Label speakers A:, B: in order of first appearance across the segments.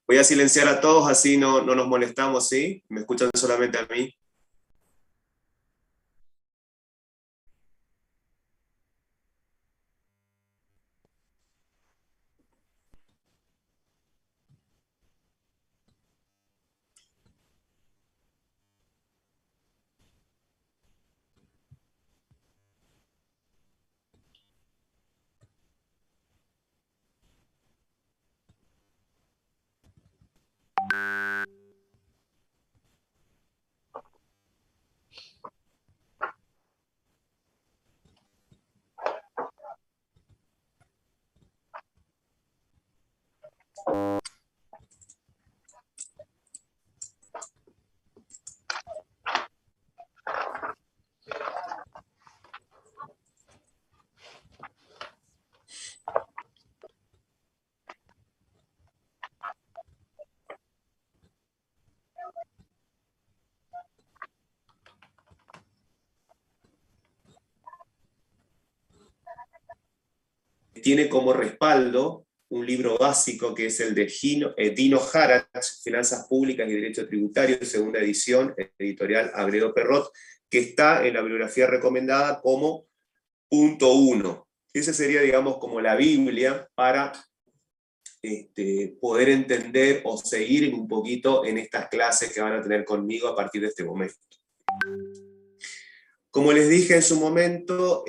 A: Voy a silenciar a todos, así no nos molestamos, ¿sí? Me escuchan solamente a mí. Tiene como respaldo un libro básico que es el de Dino Harach, Finanzas Públicas y Derecho Tributario, segunda edición, editorial Agredo Perrot, que está en la bibliografía recomendada como punto uno. Ese sería, digamos, como la Biblia para poder entender o seguir un poquito en estas clases que van a tener conmigo a partir de este momento. Como les dije en su momento,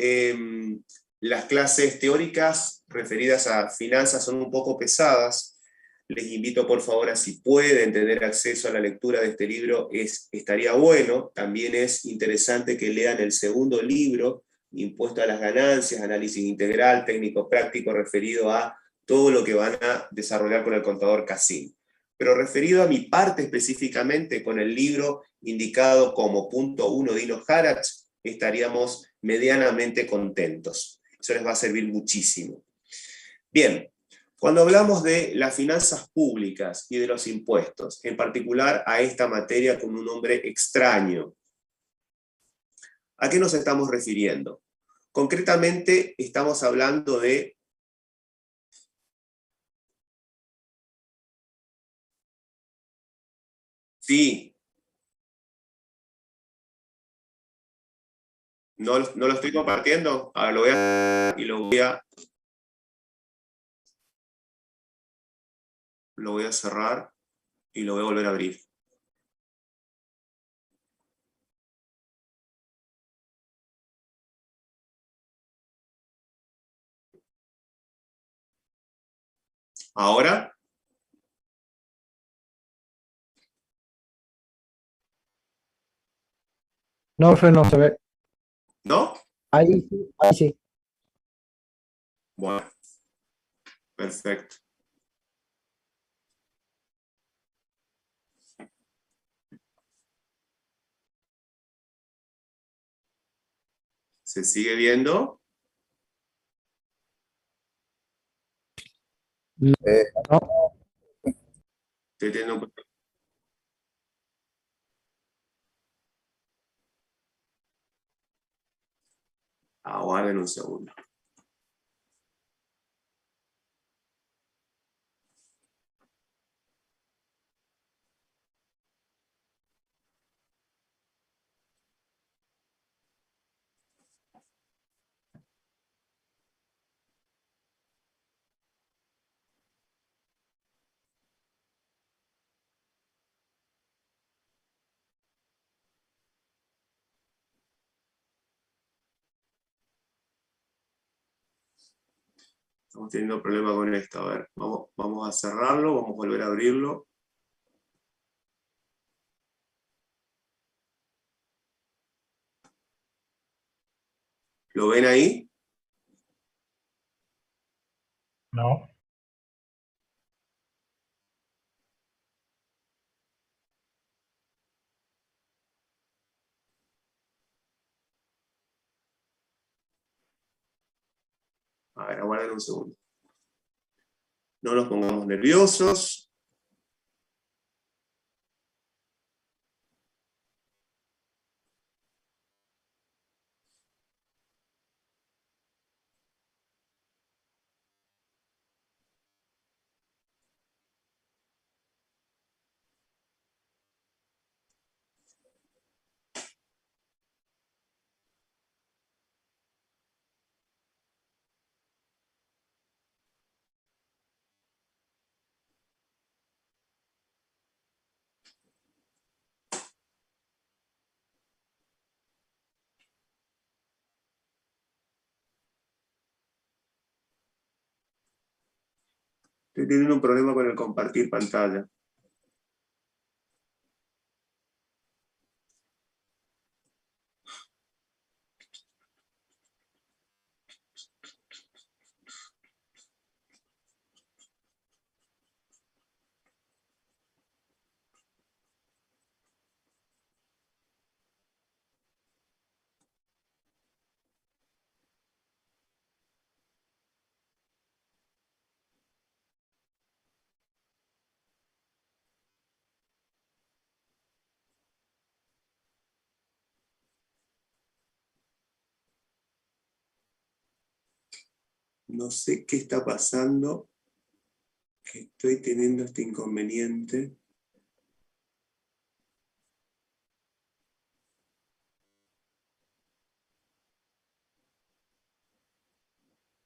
A: las clases teóricas referidas a finanzas son un poco pesadas. Les invito por favor a, si pueden tener acceso a la lectura de este libro, estaría bueno. También es interesante que lean el segundo libro, Impuesto a las Ganancias, Análisis Integral, Técnico Práctico, referido a todo lo que van a desarrollar con el contador Cassim. Pero referido a mi parte específicamente, con el libro indicado como punto 1 Dino Harach, estaríamos medianamente contentos. Eso les va a servir muchísimo. Bien, cuando hablamos de las finanzas públicas y de los impuestos, en particular a esta materia con un nombre extraño, ¿a qué nos estamos refiriendo? Concretamente estamos hablando de... Sí, no lo estoy compartiendo. Ahora lo voy a... y lo voy a cerrar y lo voy a volver a abrir. Ahora,
B: No, Fer, no se ve.
A: ¿no?
B: Ahí sí, ahí sí.
A: Bueno, perfecto. ¿Se sigue viendo?
B: No, no.
A: Estoy teniendo... Aguarden un segundo. Estamos teniendo problema con esto. A ver, vamos a cerrarlo, vamos a volver a abrirlo. ¿Lo ven ahí?
B: No.
A: A ver, aguarden un segundo. No nos pongamos nerviosos. Estoy teniendo un problema con el compartir pantalla. No sé qué está pasando, que estoy teniendo este inconveniente.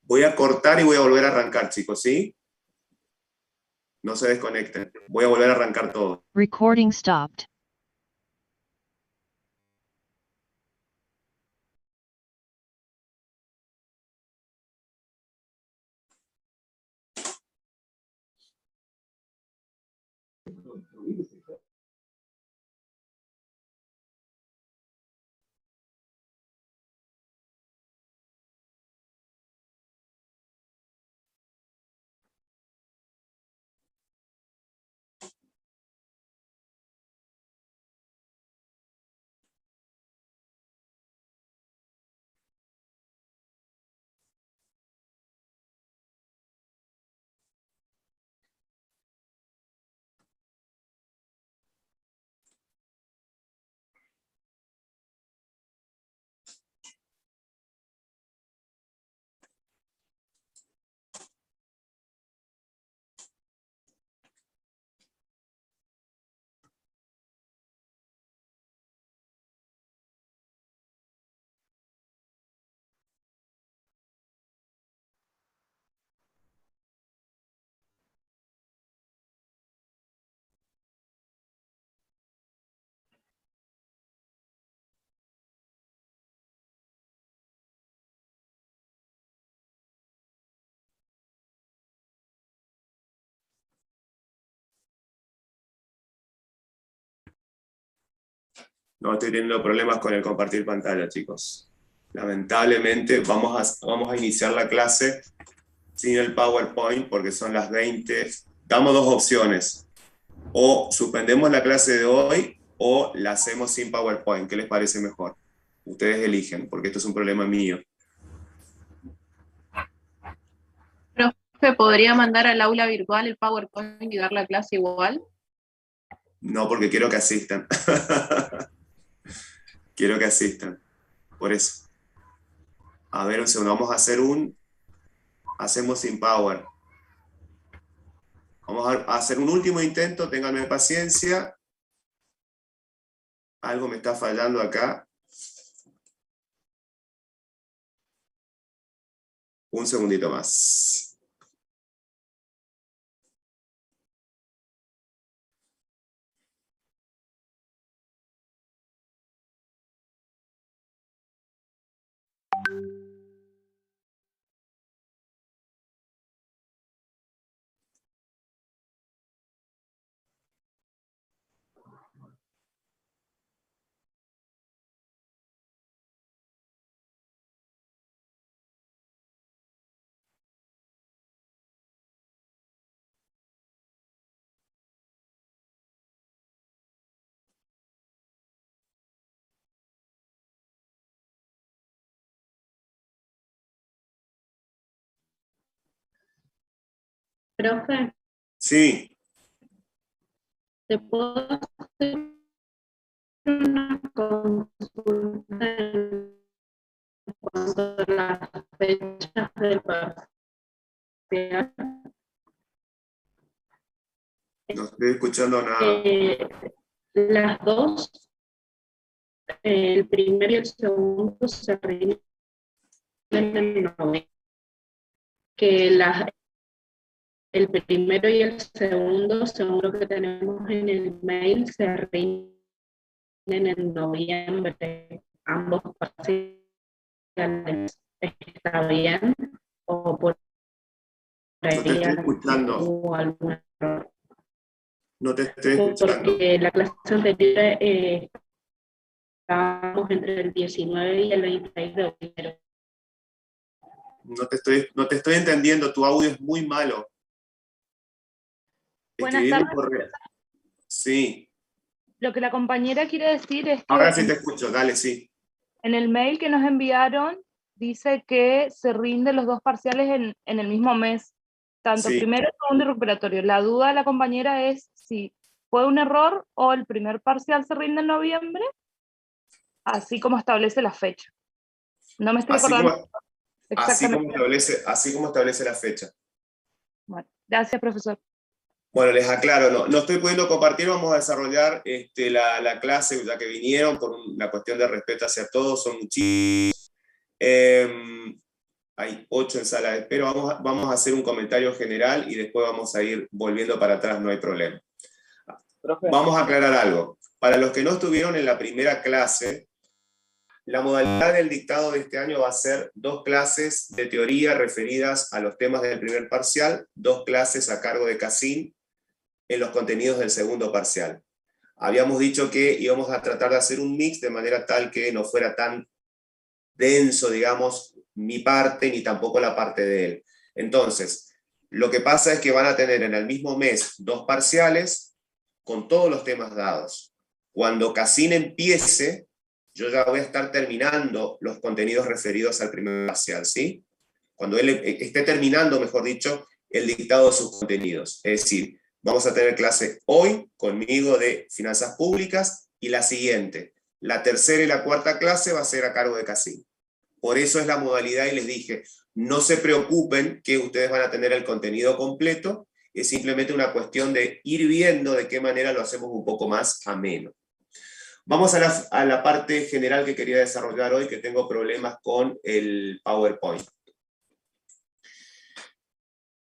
A: Voy a cortar y voy a volver a arrancar, chicos, ¿sí? No se desconecten. Voy a volver a arrancar todo.
C: Recording stopped.
A: No, estoy teniendo problemas con el compartir pantalla, chicos. Lamentablemente vamos a iniciar la clase sin el PowerPoint porque son las 20. Damos dos opciones. O suspendemos la clase de hoy o la hacemos sin PowerPoint. ¿Qué les parece mejor? Ustedes eligen, porque esto es un problema mío.
D: Profe, ¿podría mandar al aula virtual el PowerPoint y dar la clase igual?
A: No, porque quiero que asistan. Quiero que asistan. Por eso. A ver, un segundo. Vamos a hacer hacemos sin Power. Vamos a hacer un último intento. Ténganme paciencia. Algo me está fallando acá. Un segundito más.
D: Profe,
A: Sí.
D: ¿te puedo hacer una consulta en cuanto a las fechas del parcial?
A: No estoy escuchando nada.
D: Las dos, el primero y el segundo, se rinden en el 90. Que el primero y el segundo, según lo que tenemos en el mail, se rinden en noviembre. Ambos parciales. ¿Está bien? O por
A: No te estoy escuchando.
D: hubo algún error.
A: No te estoy escuchando.
D: Porque la clase anterior estábamos entre el 19 y el 26 de enero.
A: No te estoy entendiendo, tu audio es muy malo.
C: Buenas tardes.
A: Sí.
C: Lo que la compañera quiere decir es que
A: Ahora sí te escucho, dale, sí.
C: en el mail que nos enviaron dice que se rinden los dos parciales en el mismo mes, tanto
A: Sí.
C: primero, segundo y recuperatorio. La duda de la compañera es si fue un error o el primer parcial se rinde en noviembre, así como establece la fecha. No me estoy acordando exactamente.
A: Así como establece la fecha.
C: Bueno, gracias, profesor.
A: Bueno, les aclaro, no estoy pudiendo compartir, vamos a desarrollar la clase, ya que vinieron, por una cuestión de respeto hacia todos, son muchísimos. Hay 8 en sala de espera, vamos a hacer un comentario general y después vamos a ir volviendo para atrás, no hay problema. Profe. Vamos a aclarar algo. Para los que no estuvieron en la primera clase, la modalidad del dictado de este año va a ser 2 clases de teoría referidas a los temas del primer parcial, 2 clases a cargo de Cassin en los contenidos del segundo parcial. Habíamos dicho que íbamos a tratar de hacer un mix de manera tal que no fuera tan denso, digamos, mi parte ni tampoco la parte de él. Entonces, lo que pasa es que van a tener en el mismo mes 2 parciales con todos los temas dados. Cuando Cassin empiece, yo ya voy a estar terminando los contenidos referidos al primer parcial, ¿sí? Cuando él esté terminando, mejor dicho, el dictado de sus contenidos. Es decir, vamos a tener clase hoy conmigo de finanzas públicas y la siguiente, la tercera y la cuarta clase va a ser a cargo de Cassin. Por eso es la modalidad y les dije, no se preocupen que ustedes van a tener el contenido completo, es simplemente una cuestión de ir viendo de qué manera lo hacemos un poco más ameno. Vamos a la parte general que quería desarrollar hoy, que tengo problemas con el PowerPoint.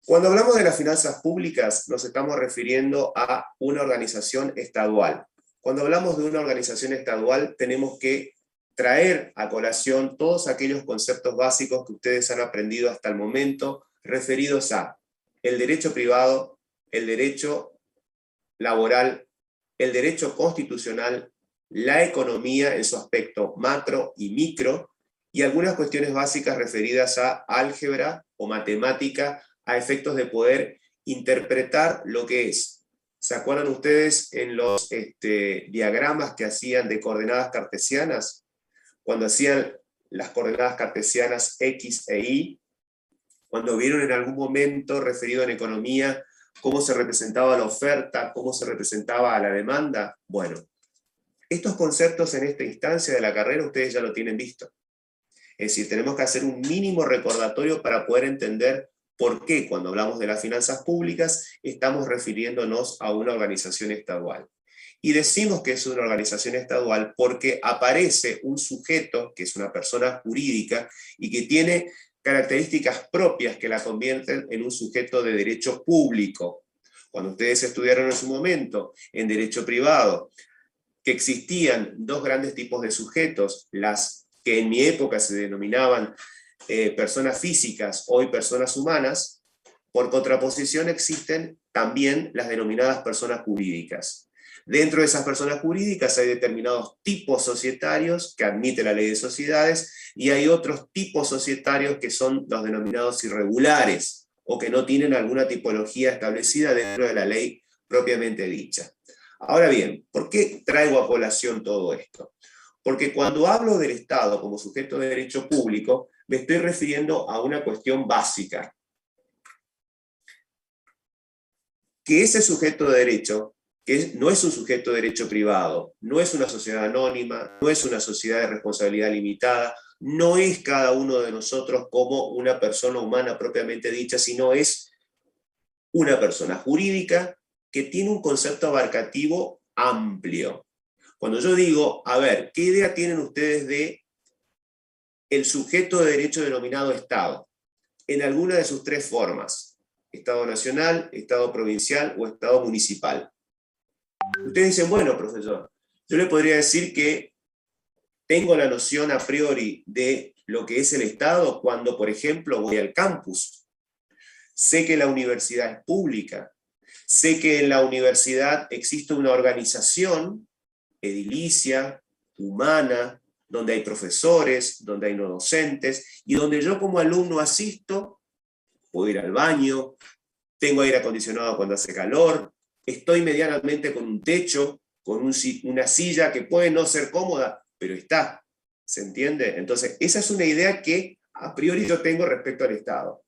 A: Cuando hablamos de las finanzas públicas, nos estamos refiriendo a una organización estadual. Cuando hablamos de una organización estadual, tenemos que traer a colación todos aquellos conceptos básicos que ustedes han aprendido hasta el momento, referidos a el derecho privado, el derecho laboral, el derecho constitucional, la economía en su aspecto macro y micro, y algunas cuestiones básicas referidas a álgebra o matemática, a efectos de poder interpretar lo que es. ¿Se acuerdan ustedes en los diagramas que hacían de coordenadas cartesianas? Cuando hacían las coordenadas cartesianas X e Y, cuando vieron en algún momento, referido en economía, cómo se representaba la oferta, cómo se representaba la demanda. Bueno, estos conceptos en esta instancia de la carrera ustedes ya lo tienen visto. Es decir, tenemos que hacer un mínimo recordatorio para poder entender por qué cuando hablamos de las finanzas públicas estamos refiriéndonos a una organización estadual. Y decimos que es una organización estadual porque aparece un sujeto, que es una persona jurídica, y que tiene características propias que la convierten en un sujeto de derecho público. Cuando ustedes estudiaron en su momento en derecho privado, que existían 2 grandes tipos de sujetos, las que en mi época se denominaban personas físicas, hoy personas humanas, por contraposición existen también las denominadas personas jurídicas. Dentro de esas personas jurídicas hay determinados tipos societarios que admite la ley de sociedades y hay otros tipos societarios que son los denominados irregulares o que no tienen alguna tipología establecida dentro de la ley propiamente dicha. Ahora bien, ¿por qué traigo a colación todo esto? Porque cuando hablo del Estado como sujeto de derecho público, me estoy refiriendo a una cuestión básica. Que ese sujeto de derecho, no es un sujeto de derecho privado, no es una sociedad anónima, no es una sociedad de responsabilidad limitada, no es cada uno de nosotros como una persona humana propiamente dicha, sino es una persona jurídica que tiene un concepto abarcativo amplio. Cuando yo digo, a ver, ¿qué idea tienen ustedes de el sujeto de derecho denominado Estado? En alguna de sus 3 formas, Estado nacional, Estado provincial o Estado municipal. Ustedes dicen, bueno, profesor, yo le podría decir que tengo la noción a priori de lo que es el Estado cuando, por ejemplo, voy al campus. sé que la universidad es pública, sé que en la universidad existe una organización edilicia, humana, donde hay profesores, donde hay no docentes, y donde yo como alumno asisto, puedo ir al baño, tengo aire acondicionado cuando hace calor, estoy medianamente con un techo, con una silla que puede no ser cómoda, pero está, ¿se entiende? Entonces, esa es una idea que a priori yo tengo respecto al Estado.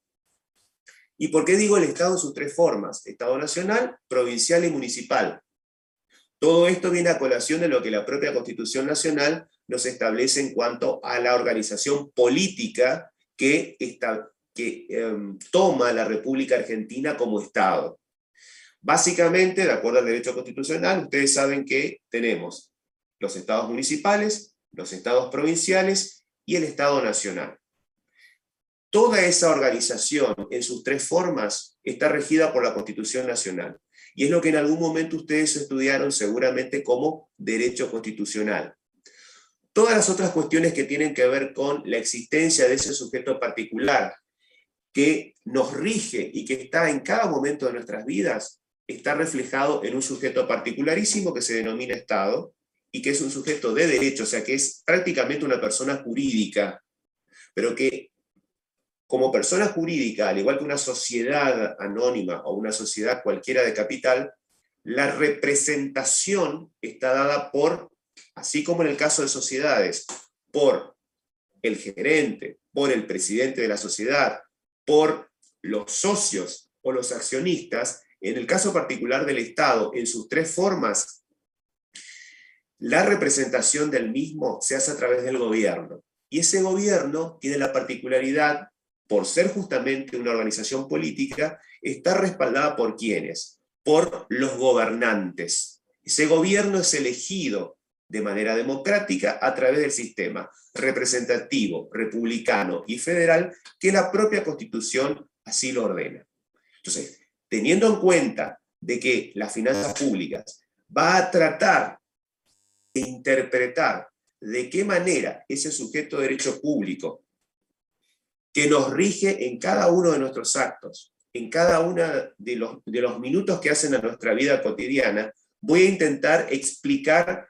A: ¿Y por qué digo el Estado en sus tres formas? Estado nacional, provincial y municipal. Todo esto viene a colación de lo que la propia Constitución Nacional nos establece en cuanto a la organización política que toma la República Argentina como Estado. Básicamente, de acuerdo al derecho constitucional, ustedes saben que tenemos los estados municipales, los estados provinciales y el Estado Nacional. Toda esa organización, en sus tres formas, está regida por la Constitución Nacional. Y es lo que en algún momento ustedes estudiaron seguramente como derecho constitucional. Todas las otras cuestiones que tienen que ver con la existencia de ese sujeto particular que nos rige y que está en cada momento de nuestras vidas, está reflejado en un sujeto particularísimo que se denomina Estado y que es un sujeto de derecho, o sea que es prácticamente una persona jurídica, pero que como persona jurídica, al igual que una sociedad anónima o una sociedad cualquiera de capital, la representación está dada por, así como en el caso de sociedades, por el gerente, por el presidente de la sociedad, por los socios o los accionistas. En el caso particular del Estado, en sus tres formas, la representación del mismo se hace a través del gobierno. Y ese gobierno tiene la particularidad, por ser justamente una organización política, está respaldada por ¿quiénes? Por los gobernantes. Ese gobierno es elegido de manera democrática a través del sistema representativo, republicano y federal que la propia Constitución así lo ordena. Entonces, teniendo en cuenta de que las finanzas públicas va a tratar de interpretar de qué manera ese sujeto de derecho público que nos rige en cada uno de nuestros actos, en cada uno de los minutos que hacen a nuestra vida cotidiana, voy a intentar explicar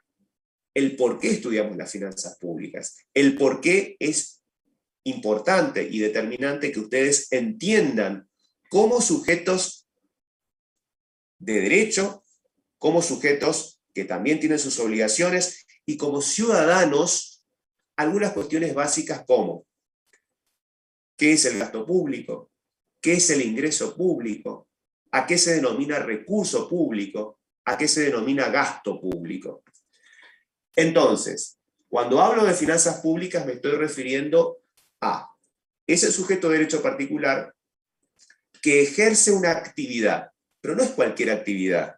A: el por qué estudiamos las finanzas públicas, el por qué es importante y determinante que ustedes entiendan como sujetos de derecho, como sujetos que también tienen sus obligaciones, y como ciudadanos, algunas cuestiones básicas como ¿qué es el gasto público? ¿Qué es el ingreso público? ¿A qué se denomina recurso público? ¿A qué se denomina gasto público? Entonces, cuando hablo de finanzas públicas me estoy refiriendo a ese sujeto de derecho particular que ejerce una actividad, pero no es cualquier actividad.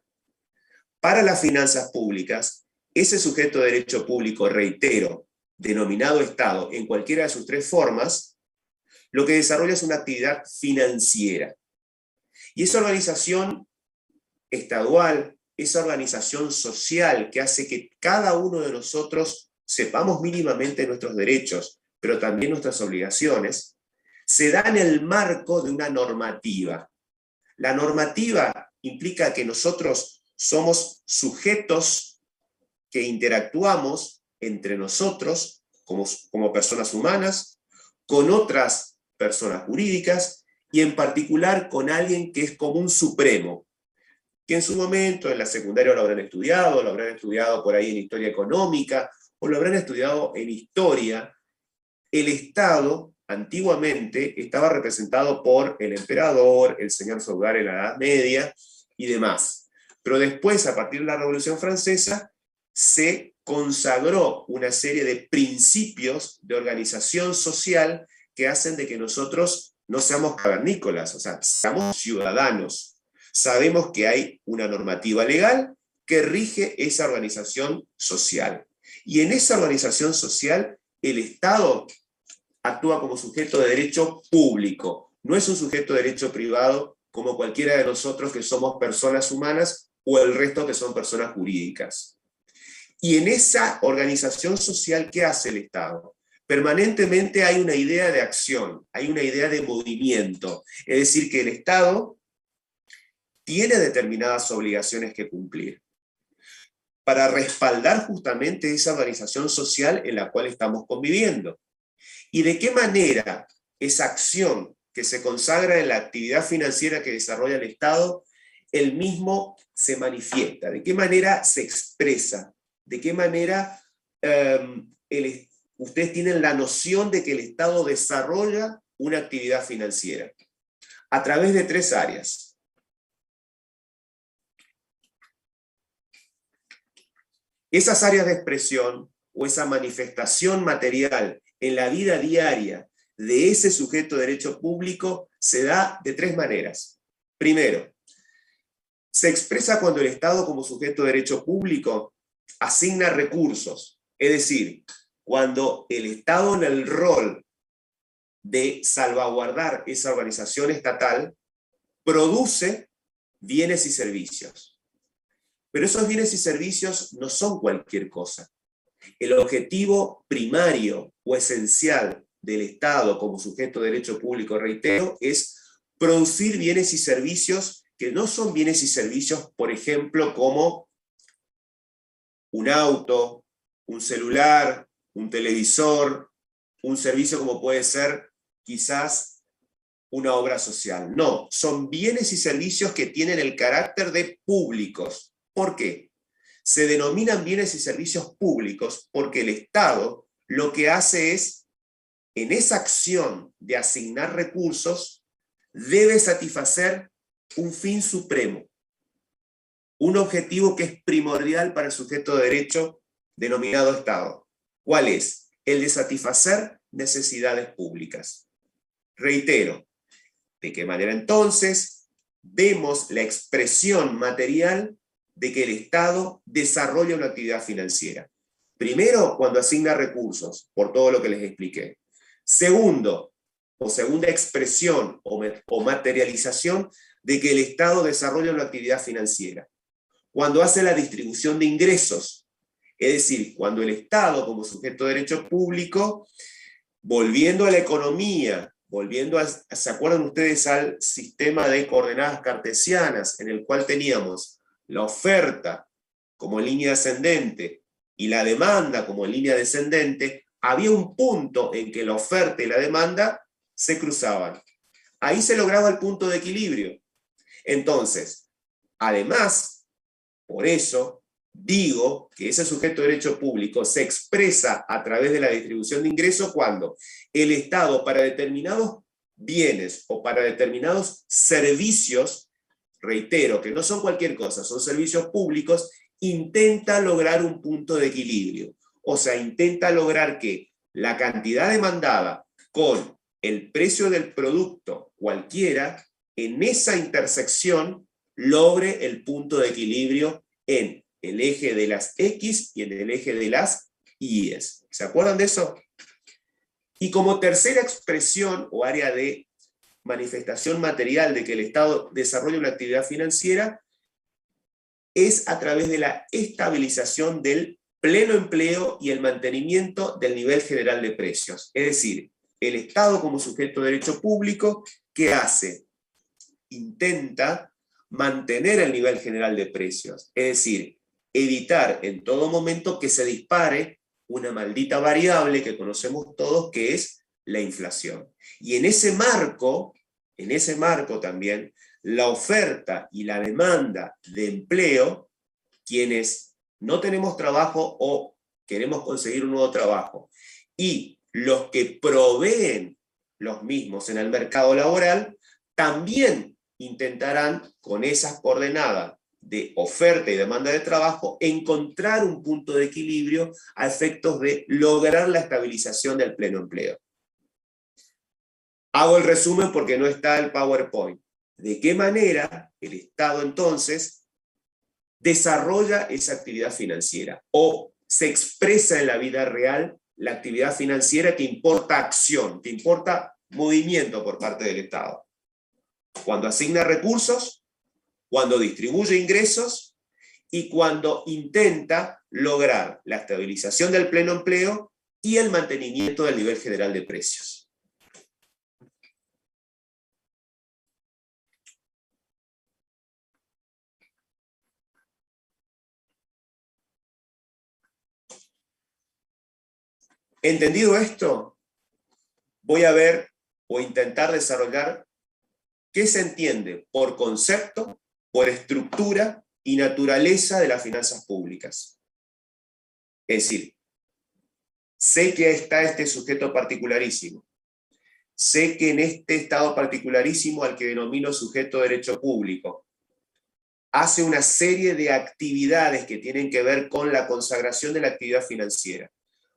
A: Para las finanzas públicas, ese sujeto de derecho público, reitero, denominado Estado en cualquiera de sus tres formas, lo que desarrolla es una actividad financiera. Y esa organización estadual, esa organización social que hace que cada uno de nosotros sepamos mínimamente nuestros derechos, pero también nuestras obligaciones, se da en el marco de una normativa. La normativa implica que nosotros somos sujetos que interactuamos entre nosotros como personas humanas, con otras personas jurídicas y en particular con alguien que es como un supremo, que en su momento en la secundaria lo habrán estudiado por ahí en historia económica, o lo habrán estudiado en historia. El Estado antiguamente estaba representado por el emperador, el señor feudal en la Edad Media y demás. Pero después, a partir de la Revolución Francesa, se consagró una serie de principios de organización social que hacen de que nosotros no seamos cavernícolas, o sea, seamos ciudadanos. Sabemos que hay una normativa legal que rige esa organización social. Y en esa organización social, el Estado actúa como sujeto de derecho público. No es un sujeto de derecho privado como cualquiera de nosotros que somos personas humanas o el resto que son personas jurídicas. Y en esa organización social, ¿qué hace el Estado? permanentemente hay una idea de acción, hay una idea de movimiento. Es decir, que el Estado tiene determinadas obligaciones que cumplir para respaldar justamente esa organización social en la cual estamos conviviendo. ¿Y de qué manera esa acción que se consagra en la actividad financiera que desarrolla el Estado, el mismo se manifiesta? ¿De qué manera se expresa? ¿De qué manera ustedes tienen la noción de que el Estado desarrolla una actividad financiera? A través de 3 áreas. Esas áreas de expresión o esa manifestación material en la vida diaria de ese sujeto de derecho público se da de 3 maneras. Primero, se expresa cuando el Estado como sujeto de derecho público asigna recursos, es decir, cuando el Estado en el rol de salvaguardar esa organización estatal produce bienes y servicios. Pero esos bienes y servicios no son cualquier cosa. El objetivo primario o esencial del Estado como sujeto de derecho público, reitero, es producir bienes y servicios que no son bienes y servicios, por ejemplo, como un auto, un celular, un televisor, un servicio como puede ser quizás una obra social. No, son bienes y servicios que tienen el carácter de públicos. ¿Por qué? Se denominan bienes y servicios públicos porque el Estado lo que hace es, en esa acción de asignar recursos, debe satisfacer un fin supremo, un objetivo que es primordial para el sujeto de derecho denominado Estado. ¿Cuál es? El de satisfacer necesidades públicas. Reitero, ¿de qué manera entonces vemos la expresión material de que el Estado desarrolla una actividad financiera? Primero, cuando asigna recursos, por todo lo que les expliqué. Segundo, o segunda expresión o materialización de que el Estado desarrolla una actividad financiera, cuando hace la distribución de ingresos, es decir, cuando el Estado como sujeto de derecho público, volviendo a la economía, ¿se acuerdan ustedes al sistema de coordenadas cartesianas en el cual teníamos la oferta como línea ascendente y la demanda como línea descendente? Había un punto en que la oferta y la demanda se cruzaban. Ahí se lograba el punto de equilibrio. Entonces, además, por eso digo que ese sujeto de derecho público se expresa a través de la distribución de ingresos cuando el Estado para determinados bienes o para determinados servicios, reitero que no son cualquier cosa, son servicios públicos, intenta lograr un punto de equilibrio. O sea, intenta lograr que la cantidad demandada con el precio del producto cualquiera, en esa intersección logre el punto de equilibrio en el eje de las X y en el eje de las Y. ¿Se acuerdan de eso? Y como tercera expresión o área de manifestación material de que el Estado desarrolla una actividad financiera es a través de la estabilización del pleno empleo y el mantenimiento del nivel general de precios. Es decir, el Estado como sujeto de derecho público, ¿qué hace? Intenta mantener el nivel general de precios, es decir, evitar en todo momento que se dispare una maldita variable que conocemos todos, que es la inflación. Y en ese marco también, la oferta y la demanda de empleo, quienes no tenemos trabajo o queremos conseguir un nuevo trabajo, y los que proveen los mismos en el mercado laboral, también intentarán, con esas coordenadas de oferta y demanda de trabajo, encontrar un punto de equilibrio a efectos de lograr la estabilización del pleno empleo. Hago el resumen porque no está el PowerPoint. ¿De qué manera el Estado entonces desarrolla esa actividad financiera o se expresa en la vida real la actividad financiera que importa acción, que importa movimiento por parte del Estado? Cuando asigna recursos, cuando distribuye ingresos y cuando intenta lograr la estabilización del pleno empleo y el mantenimiento del nivel general de precios. Entendido esto, voy a ver o intentar desarrollar qué se entiende por concepto, por estructura y naturaleza de las finanzas públicas. Es decir, sé que está este sujeto particularísimo. Sé que en este estado particularísimo, al que denomino sujeto de derecho público, hace una serie de actividades que tienen que ver con la consagración de la actividad financiera.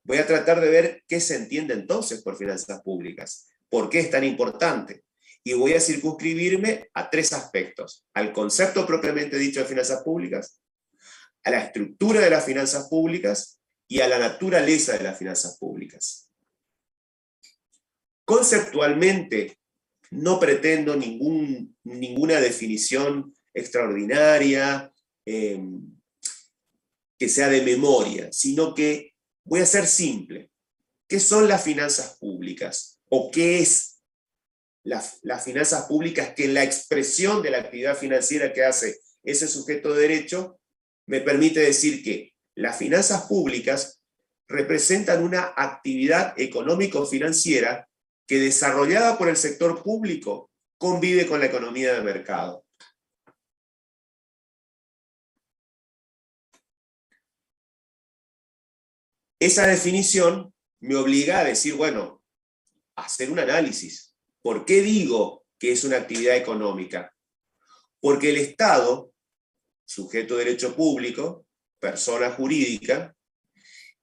A: Voy a tratar de ver qué se entiende entonces por finanzas públicas, por qué es tan importante. Y voy a circunscribirme a tres aspectos: al concepto propiamente dicho de finanzas públicas, a la estructura de las finanzas públicas y a la naturaleza de las finanzas públicas. Conceptualmente, no pretendo ninguna definición extraordinaria que sea de memoria, sino que voy a ser simple. ¿Qué son las finanzas públicas? ¿O qué es las finanzas públicas que en la expresión de la actividad financiera que hace ese sujeto de derecho me permite decir que las finanzas públicas representan una actividad económico-financiera que, desarrollada por el sector público, convive con la economía de mercado? Esa definición me obliga a decir, bueno, a hacer un análisis. ¿Por qué digo que es una actividad económica? Porque el Estado, sujeto de derecho público, persona jurídica,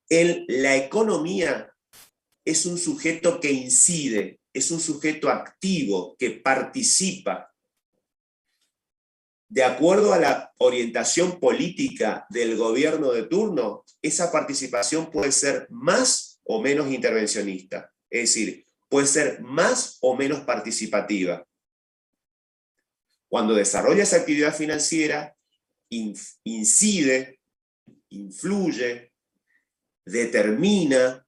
A: en la economía es un sujeto que incide, es un sujeto activo, que participa. De acuerdo a la orientación política del gobierno de turno, esa participación puede ser más o menos intervencionista, es decir, puede ser más o menos participativa. Cuando desarrolla esa actividad financiera, incide, influye, determina,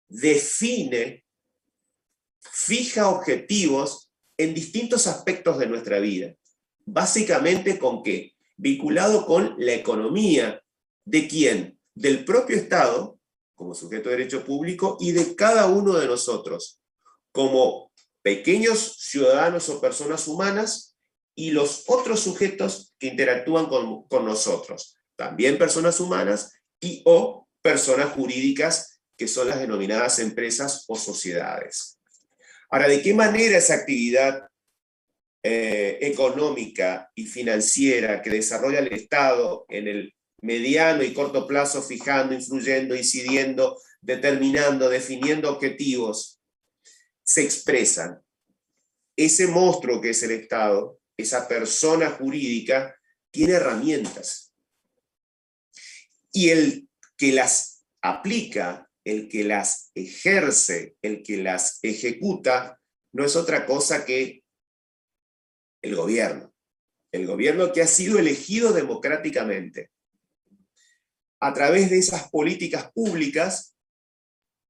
A: define, fija objetivos en distintos aspectos de nuestra vida. Básicamente, ¿con qué? Vinculado con la economía. ¿De quién? Del propio Estado, como sujeto de derecho público, y de cada uno de nosotros, como pequeños ciudadanos o personas humanas, y los otros sujetos que interactúan con nosotros, también personas humanas y o personas jurídicas, que son las denominadas empresas o sociedades. Ahora, ¿de qué manera esa actividad económica y financiera que desarrolla el Estado en el mediano y corto plazo, fijando, influyendo, incidiendo, determinando, definiendo objetivos, se expresan? Ese monstruo que es el Estado, esa persona jurídica, tiene herramientas. Y el que las aplica, el que las ejerce, el que las ejecuta, no es otra cosa que el gobierno que ha sido elegido democráticamente. A través de esas políticas públicas,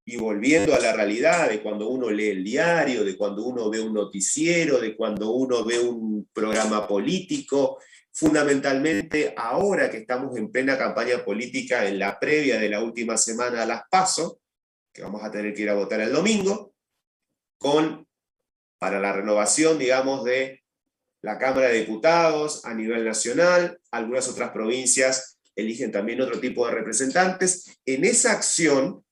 A: y volviendo a la realidad de cuando uno lee el diario, de cuando uno ve un noticiero, de cuando uno ve un programa político, fundamentalmente ahora que estamos en plena campaña política, en la previa de la última semana a las PASO, que vamos a tener que ir a votar el domingo, para la renovación, digamos, de la Cámara de Diputados a nivel nacional. Algunas otras provincias eligen también otro tipo de representantes. En esa acción,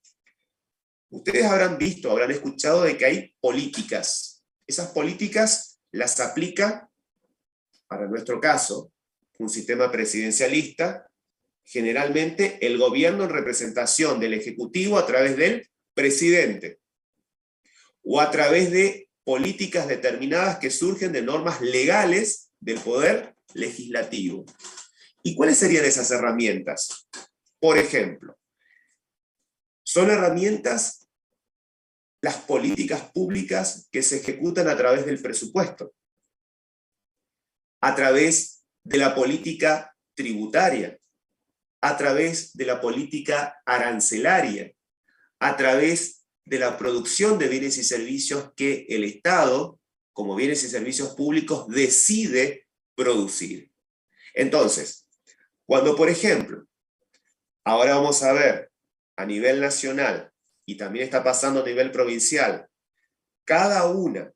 A: ustedes habrán visto, habrán escuchado de que hay políticas. Esas políticas las aplica, para nuestro caso, un sistema presidencialista, generalmente el gobierno en representación del Ejecutivo a través del presidente, o a través de políticas determinadas que surgen de normas legales del poder legislativo. ¿Y cuáles serían esas herramientas? Por ejemplo, son herramientas las políticas públicas que se ejecutan a través del presupuesto, a través de la política tributaria, a través de la política arancelaria, a través de la producción de bienes y servicios que el Estado, como bienes y servicios públicos, decide producir. Entonces, cuando, por ejemplo, ahora vamos a ver a nivel nacional, y también está pasando a nivel provincial, cada una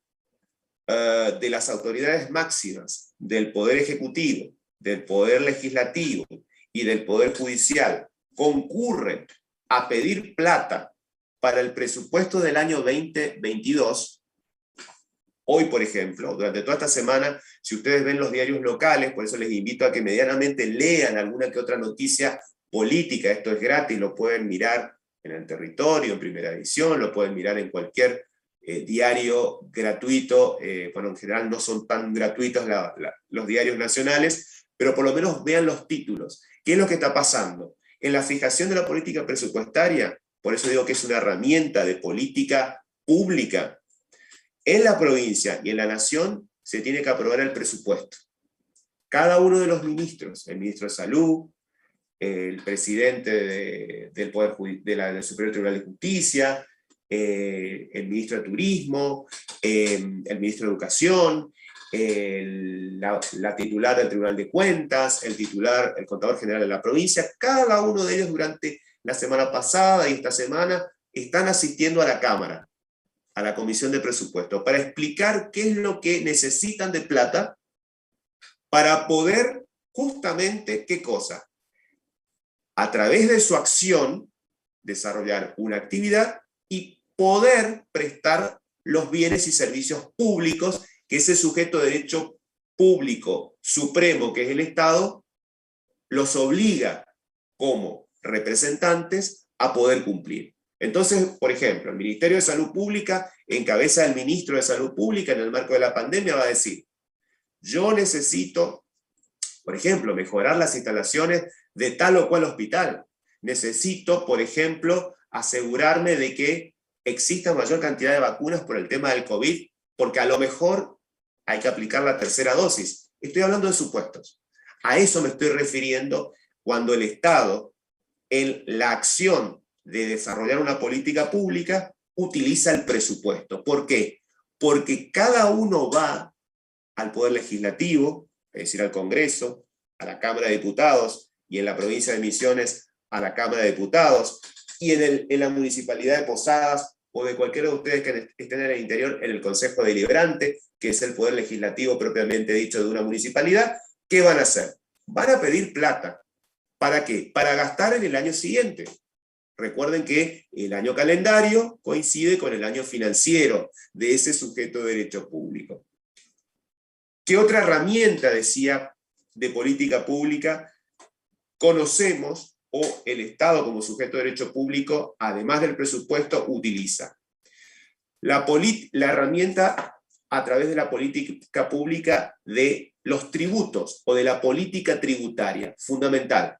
A: de las autoridades máximas del Poder Ejecutivo, del Poder Legislativo y del Poder Judicial concurren a pedir plata para el presupuesto del año 2022, hoy, por ejemplo, durante toda esta semana, si ustedes ven los diarios locales, por eso les invito a que medianamente lean alguna que otra noticia política, esto es gratis, lo pueden mirar en El Territorio, en Primera Edición, lo pueden mirar en cualquier diario gratuito, bueno, en general no son tan gratuitos los diarios nacionales, pero por lo menos vean los títulos. ¿Qué es lo que está pasando? En la fijación de la política presupuestaria, por eso digo que es una herramienta de política pública, en la provincia y en la nación se tiene que aprobar el presupuesto. Cada uno de los ministros, el ministro de Salud, el presidente del Superior Tribunal de Justicia, el ministro de Turismo, el ministro de Educación, la titular del Tribunal de Cuentas, el contador general de la provincia, cada uno de ellos durante la semana pasada y esta semana están asistiendo a la Cámara, a la Comisión de Presupuesto, para explicar qué es lo que necesitan de plata para poder justamente, ¿qué cosa? A través de su acción, desarrollar una actividad y poder prestar los bienes y servicios públicos que ese sujeto de derecho público supremo, que es el Estado, los obliga como representantes a poder cumplir. Entonces, por ejemplo, el Ministerio de Salud Pública, en cabeza del Ministro de Salud Pública, en el marco de la pandemia, va a decir, yo necesito, por ejemplo, mejorar las instalaciones de tal o cual hospital. Necesito, por ejemplo, asegurarme de que exista mayor cantidad de vacunas por el tema del COVID, porque a lo mejor hay que aplicar la tercera dosis. Estoy hablando de supuestos. A eso me estoy refiriendo cuando el Estado, en la acción de desarrollar una política pública, utiliza el presupuesto. ¿Por qué? Porque cada uno va al Poder Legislativo, es decir, al Congreso, a la Cámara de Diputados, y en la provincia de Misiones a la Cámara de Diputados, y en la Municipalidad de Posadas, o de cualquiera de ustedes que estén en el interior, en el Consejo Deliberante, que es el poder legislativo propiamente dicho de una municipalidad. ¿Qué van a hacer? Van a pedir plata. ¿Para qué? Para gastar en el año siguiente. Recuerden que el año calendario coincide con el año financiero de ese sujeto de derecho público. ¿Qué otra herramienta, decía, de política pública conocemos o el Estado como sujeto de derecho público, además del presupuesto, utiliza? La herramienta a través de la política pública de los tributos o de la política tributaria, fundamental.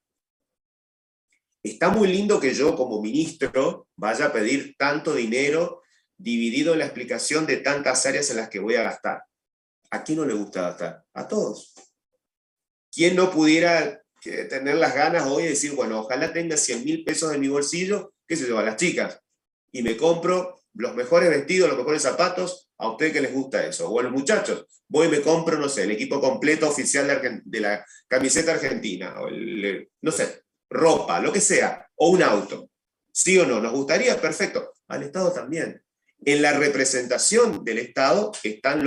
A: Está muy lindo que yo como ministro vaya a pedir tanto dinero dividido en la explicación de tantas áreas en las que voy a gastar. ¿A quién no le gusta gastar? A todos. ¿Quién no pudiera tener las ganas hoy de decir, bueno, ojalá tenga 100.000 pesos en mi bolsillo, qué sé yo, a las chicas, y me compro los mejores vestidos, los mejores zapatos, a ustedes que les gusta eso? O a los muchachos, voy y me compro, no sé, el equipo completo oficial de la camiseta argentina, o no sé, ropa, lo que sea, o un auto. ¿Sí o no? ¿Nos gustaría? Perfecto. Al Estado también. En la representación del Estado están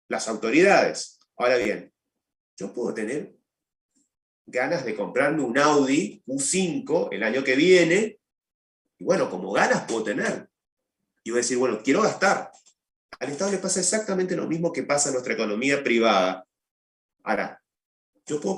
A: las autoridades. Ahora bien, yo puedo tener ganas de comprarme un Audi Q5 el año que viene, y bueno, como ganas puedo tener. Y voy a decir, bueno, quiero gastar. Al Estado le pasa exactamente lo mismo que pasa en nuestra economía privada. Ahora, yo puedo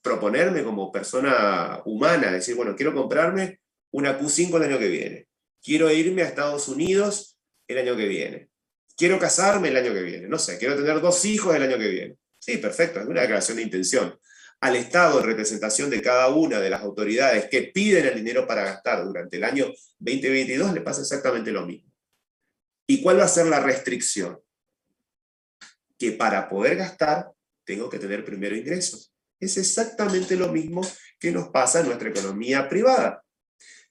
A: proponerme como persona humana, decir, bueno, quiero comprarme una Q5 el año que viene. Quiero irme a Estados Unidos el año que viene. Quiero casarme el año que viene. No sé, quiero tener 2 hijos el año que viene. Sí, perfecto, es una declaración de intención. Al Estado, en representación de cada una de las autoridades que piden el dinero para gastar durante el año 2022, le pasa exactamente lo mismo. ¿Y cuál va a ser la restricción? Que para poder gastar, tengo que tener primero ingresos. Es exactamente lo mismo que nos pasa en nuestra economía privada.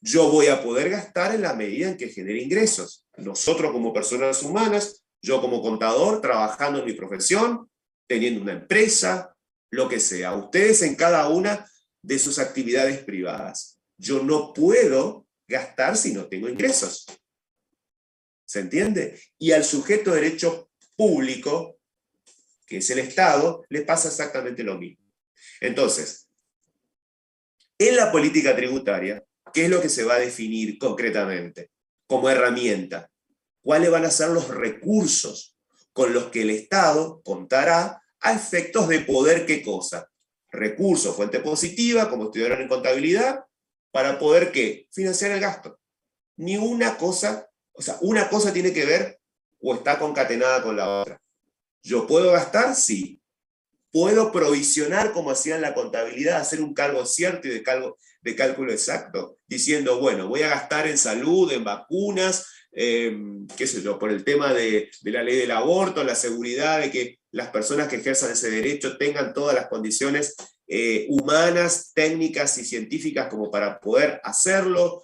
A: Yo voy a poder gastar en la medida en que genere ingresos. Nosotros como personas humanas, yo como contador, trabajando en mi profesión, teniendo una empresa, lo que sea. Ustedes en cada una de sus actividades privadas. Yo no puedo gastar si no tengo ingresos. ¿Se entiende? Y al sujeto de derecho público, que es el Estado, le pasa exactamente lo mismo. Entonces, en la política tributaria, ¿qué es lo que se va a definir concretamente como herramienta? ¿Cuáles van a ser los recursos con los que el Estado contará a efectos de poder qué cosa? Recursos, fuente positiva, como estudiaron en contabilidad, para poder ¿qué? Financiar el gasto. Ni una cosa, o sea, una cosa tiene que ver o está concatenada con la otra. ¿Yo puedo gastar? Sí. ¿Puedo provisionar como hacían la contabilidad, hacer un cargo cierto y de cálculo exacto? Diciendo, bueno, voy a gastar en salud, en vacunas, qué sé yo, por el tema de la ley del aborto, la seguridad de que las personas que ejerzan ese derecho tengan todas las condiciones humanas, técnicas y científicas como para poder hacerlo,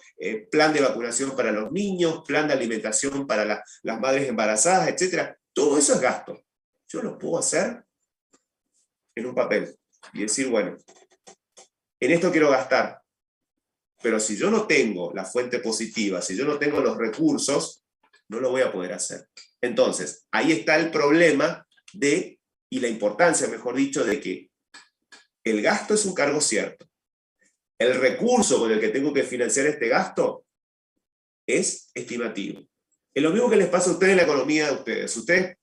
A: plan de vacunación para los niños, plan de alimentación para las madres embarazadas, etc. Todo eso es gasto. Yo lo puedo hacer en un papel y decir, bueno, en esto quiero gastar, pero si yo no tengo la fuente positiva, si yo no tengo los recursos, no lo voy a poder hacer. Entonces, ahí está el problema y la importancia, mejor dicho, de que el gasto es un cargo cierto. El recurso con el que tengo que financiar este gasto es estimativo. Es lo mismo que les pasa a ustedes en la economía de ustedes. Ustedes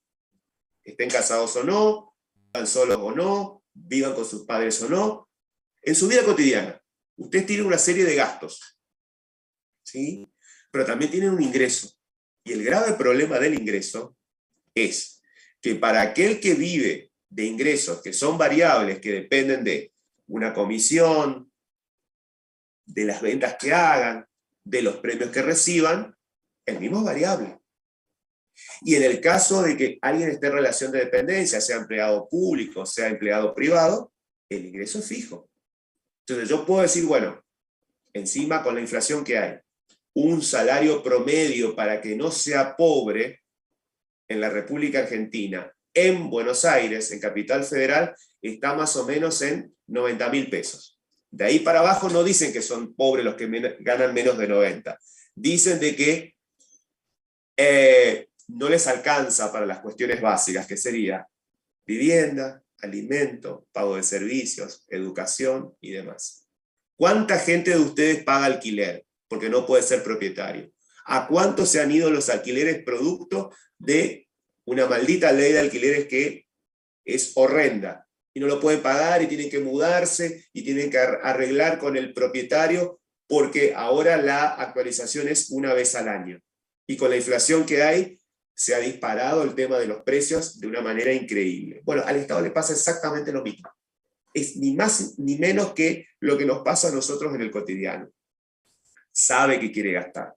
A: estén casados o no, están solos o no, vivan con sus padres o no, en su vida cotidiana, ustedes tienen una serie de gastos, ¿sí? Pero también tienen un ingreso. Y el grave problema del ingreso es que para aquel que vive de ingresos que son variables, que dependen de una comisión, de las ventas que hagan, de los premios que reciban, el mismo es variable. Y en el caso de que alguien esté en relación de dependencia, sea empleado público, sea empleado privado, el ingreso es fijo. Entonces yo puedo decir, bueno, encima con la inflación que hay, un salario promedio para que no sea pobre en la República Argentina, en Buenos Aires, en Capital Federal, está más o menos en 90.000 pesos. De ahí para abajo no dicen que son pobres los que ganan menos de 90. Dicen de que no les alcanza para las cuestiones básicas, que sería vivienda, alimento, pago de servicios, educación y demás. ¿Cuánta gente de ustedes paga alquiler? Porque no puede ser propietario. ¿A cuánto se han ido los alquileres producto de una maldita ley de alquileres que es horrenda? Y no lo pueden pagar y tienen que mudarse y tienen que arreglar con el propietario porque ahora la actualización es una vez al año. Y con la inflación que hay, se ha disparado el tema de los precios de una manera increíble. Bueno, al Estado le pasa exactamente lo mismo. Es ni más ni menos que lo que nos pasa a nosotros en el cotidiano. Sabe que quiere gastar.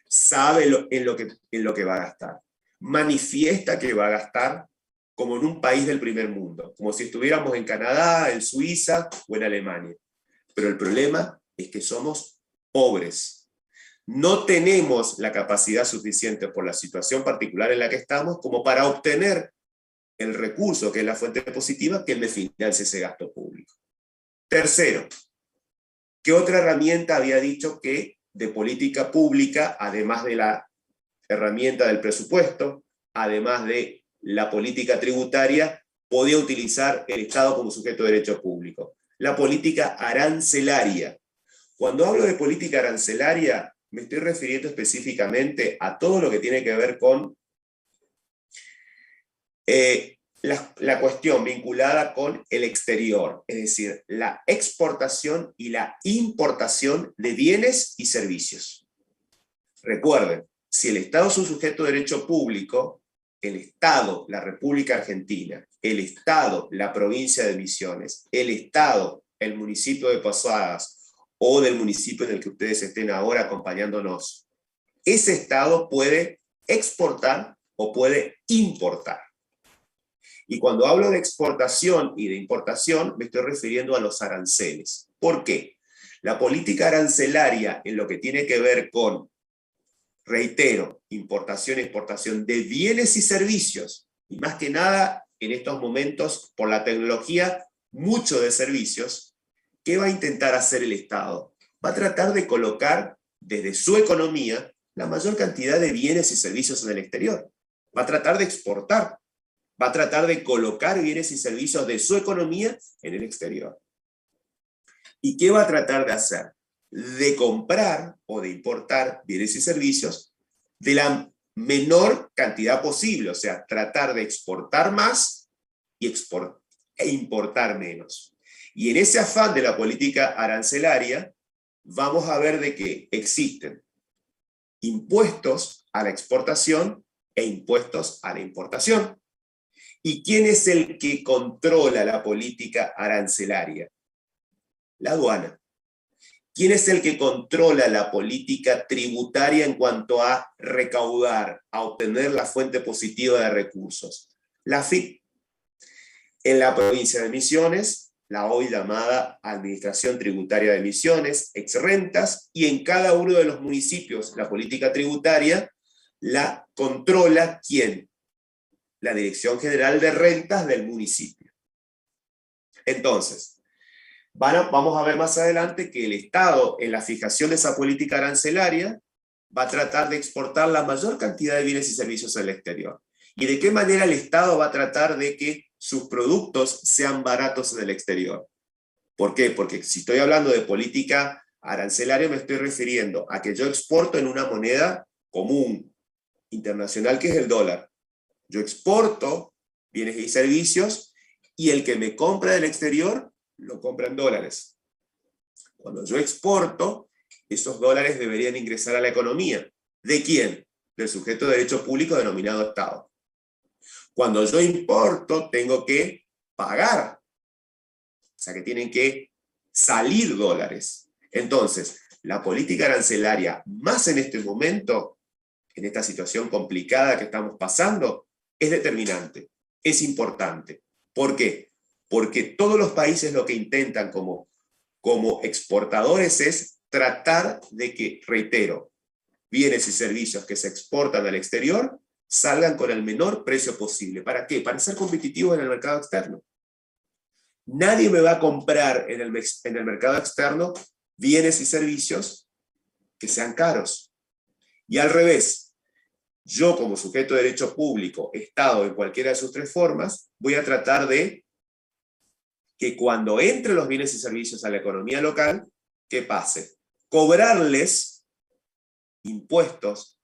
A: Sabe en lo que va a gastar. Manifiesta que va a gastar como en un país del primer mundo, como si estuviéramos en Canadá, en Suiza o en Alemania. Pero el problema es que somos pobres. No tenemos la capacidad suficiente por la situación particular en la que estamos como para obtener el recurso, que es la fuente positiva, que me financie ese gasto público. Tercero, ¿qué otra herramienta había dicho que de política pública, además de la herramienta del presupuesto, además de la política tributaria, podía utilizar el Estado como sujeto de derecho público? La política arancelaria. Cuando hablo de política arancelaria, me estoy refiriendo específicamente a todo lo que tiene que ver con la cuestión vinculada con el exterior, es decir, la exportación y la importación de bienes y servicios. Recuerden, si el Estado es un sujeto de derecho público, el Estado, la República Argentina, el Estado, la provincia de Misiones, el Estado, el municipio de Posadas, o del municipio en el que ustedes estén ahora acompañándonos, ese Estado puede exportar o puede importar. Y cuando hablo de exportación y de importación, me estoy refiriendo a los aranceles. ¿Por qué? La política arancelaria en lo que tiene que ver con, reitero, importación y exportación de bienes y servicios, y más que nada en estos momentos, por la tecnología, mucho de servicios, ¿qué va a intentar hacer el Estado? Va a tratar de colocar desde su economía la mayor cantidad de bienes y servicios en el exterior. Va a tratar de exportar, va a tratar de colocar bienes y servicios de su economía en el exterior. ¿Y qué va a tratar de hacer? De comprar o de importar bienes y servicios de la menor cantidad posible, o sea, tratar de exportar más e importar menos. Y en ese afán de la política arancelaria, vamos a ver de que existen impuestos a la exportación e impuestos a la importación. ¿Y quién es el que controla la política arancelaria? La aduana. ¿Quién es el que controla la política tributaria en cuanto a recaudar, a obtener la fuente positiva de recursos? La AFIP. En la provincia de Misiones, la hoy llamada Administración Tributaria de Misiones, exrentas, y en cada uno de los municipios la política tributaria la controla ¿quién? La Dirección General de Rentas del municipio. Entonces, vamos a ver más adelante que el Estado, en la fijación de esa política arancelaria, va a tratar de exportar la mayor cantidad de bienes y servicios al exterior. ¿Y de qué manera el Estado va a tratar de que sus productos sean baratos en el exterior? ¿Por qué? Porque si estoy hablando de política arancelaria, me estoy refiriendo a que yo exporto en una moneda común, internacional, que es el dólar. Yo exporto bienes y servicios, y el que me compra del exterior lo compra en dólares. Cuando yo exporto, esos dólares deberían ingresar a la economía. ¿De quién? Del sujeto de derecho público denominado Estado. Cuando yo importo, tengo que pagar. O sea que tienen que salir dólares. Entonces, la política arancelaria, más en este momento, en esta situación complicada que estamos pasando, es determinante, es importante. ¿Por qué? Porque todos los países lo que intentan como exportadores es tratar de que, reitero, bienes y servicios que se exportan al exterior salgan con el menor precio posible. ¿Para qué? Para ser competitivos en el mercado externo. Nadie me va a comprar en el mercado externo bienes y servicios que sean caros. Y al revés, yo como sujeto de derecho público, Estado en cualquiera de sus tres formas, voy a tratar de que cuando entren los bienes y servicios a la economía local, ¿qué pase? Cobrarles impuestos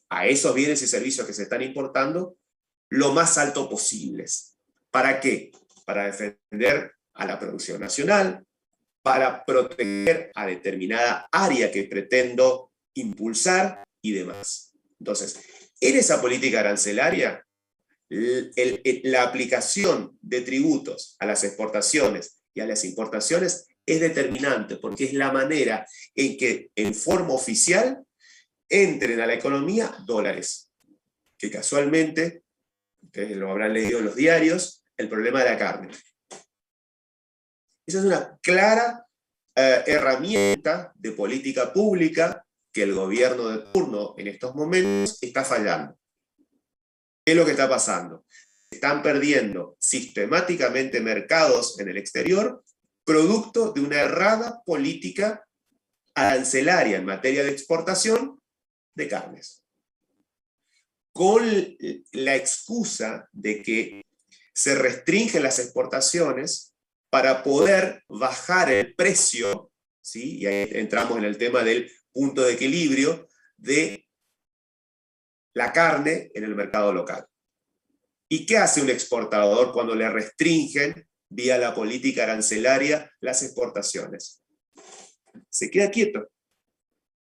A: a esos bienes y servicios que se están importando lo más alto posibles. ¿Para qué? Para defender a la producción nacional, para proteger a determinada área que pretendo impulsar y demás. Entonces, en esa política arancelaria, la aplicación de tributos a las exportaciones y a las importaciones es determinante, porque es la manera en que en forma oficial entren a la economía dólares, que casualmente, ustedes lo habrán leído en los diarios, el problema de la carne. Esa es una clara herramienta de política pública que el gobierno de turno en estos momentos está fallando. ¿Qué es lo que está pasando? Están perdiendo sistemáticamente mercados en el exterior, producto de una errada política arancelaria en materia de exportación de carnes. Con la excusa de que se restringen las exportaciones para poder bajar el precio, ¿sí? Y ahí entramos en el tema del punto de equilibrio de la carne en el mercado local. ¿Y qué hace un exportador cuando le restringen, vía la política arancelaria, las exportaciones? Se queda quieto.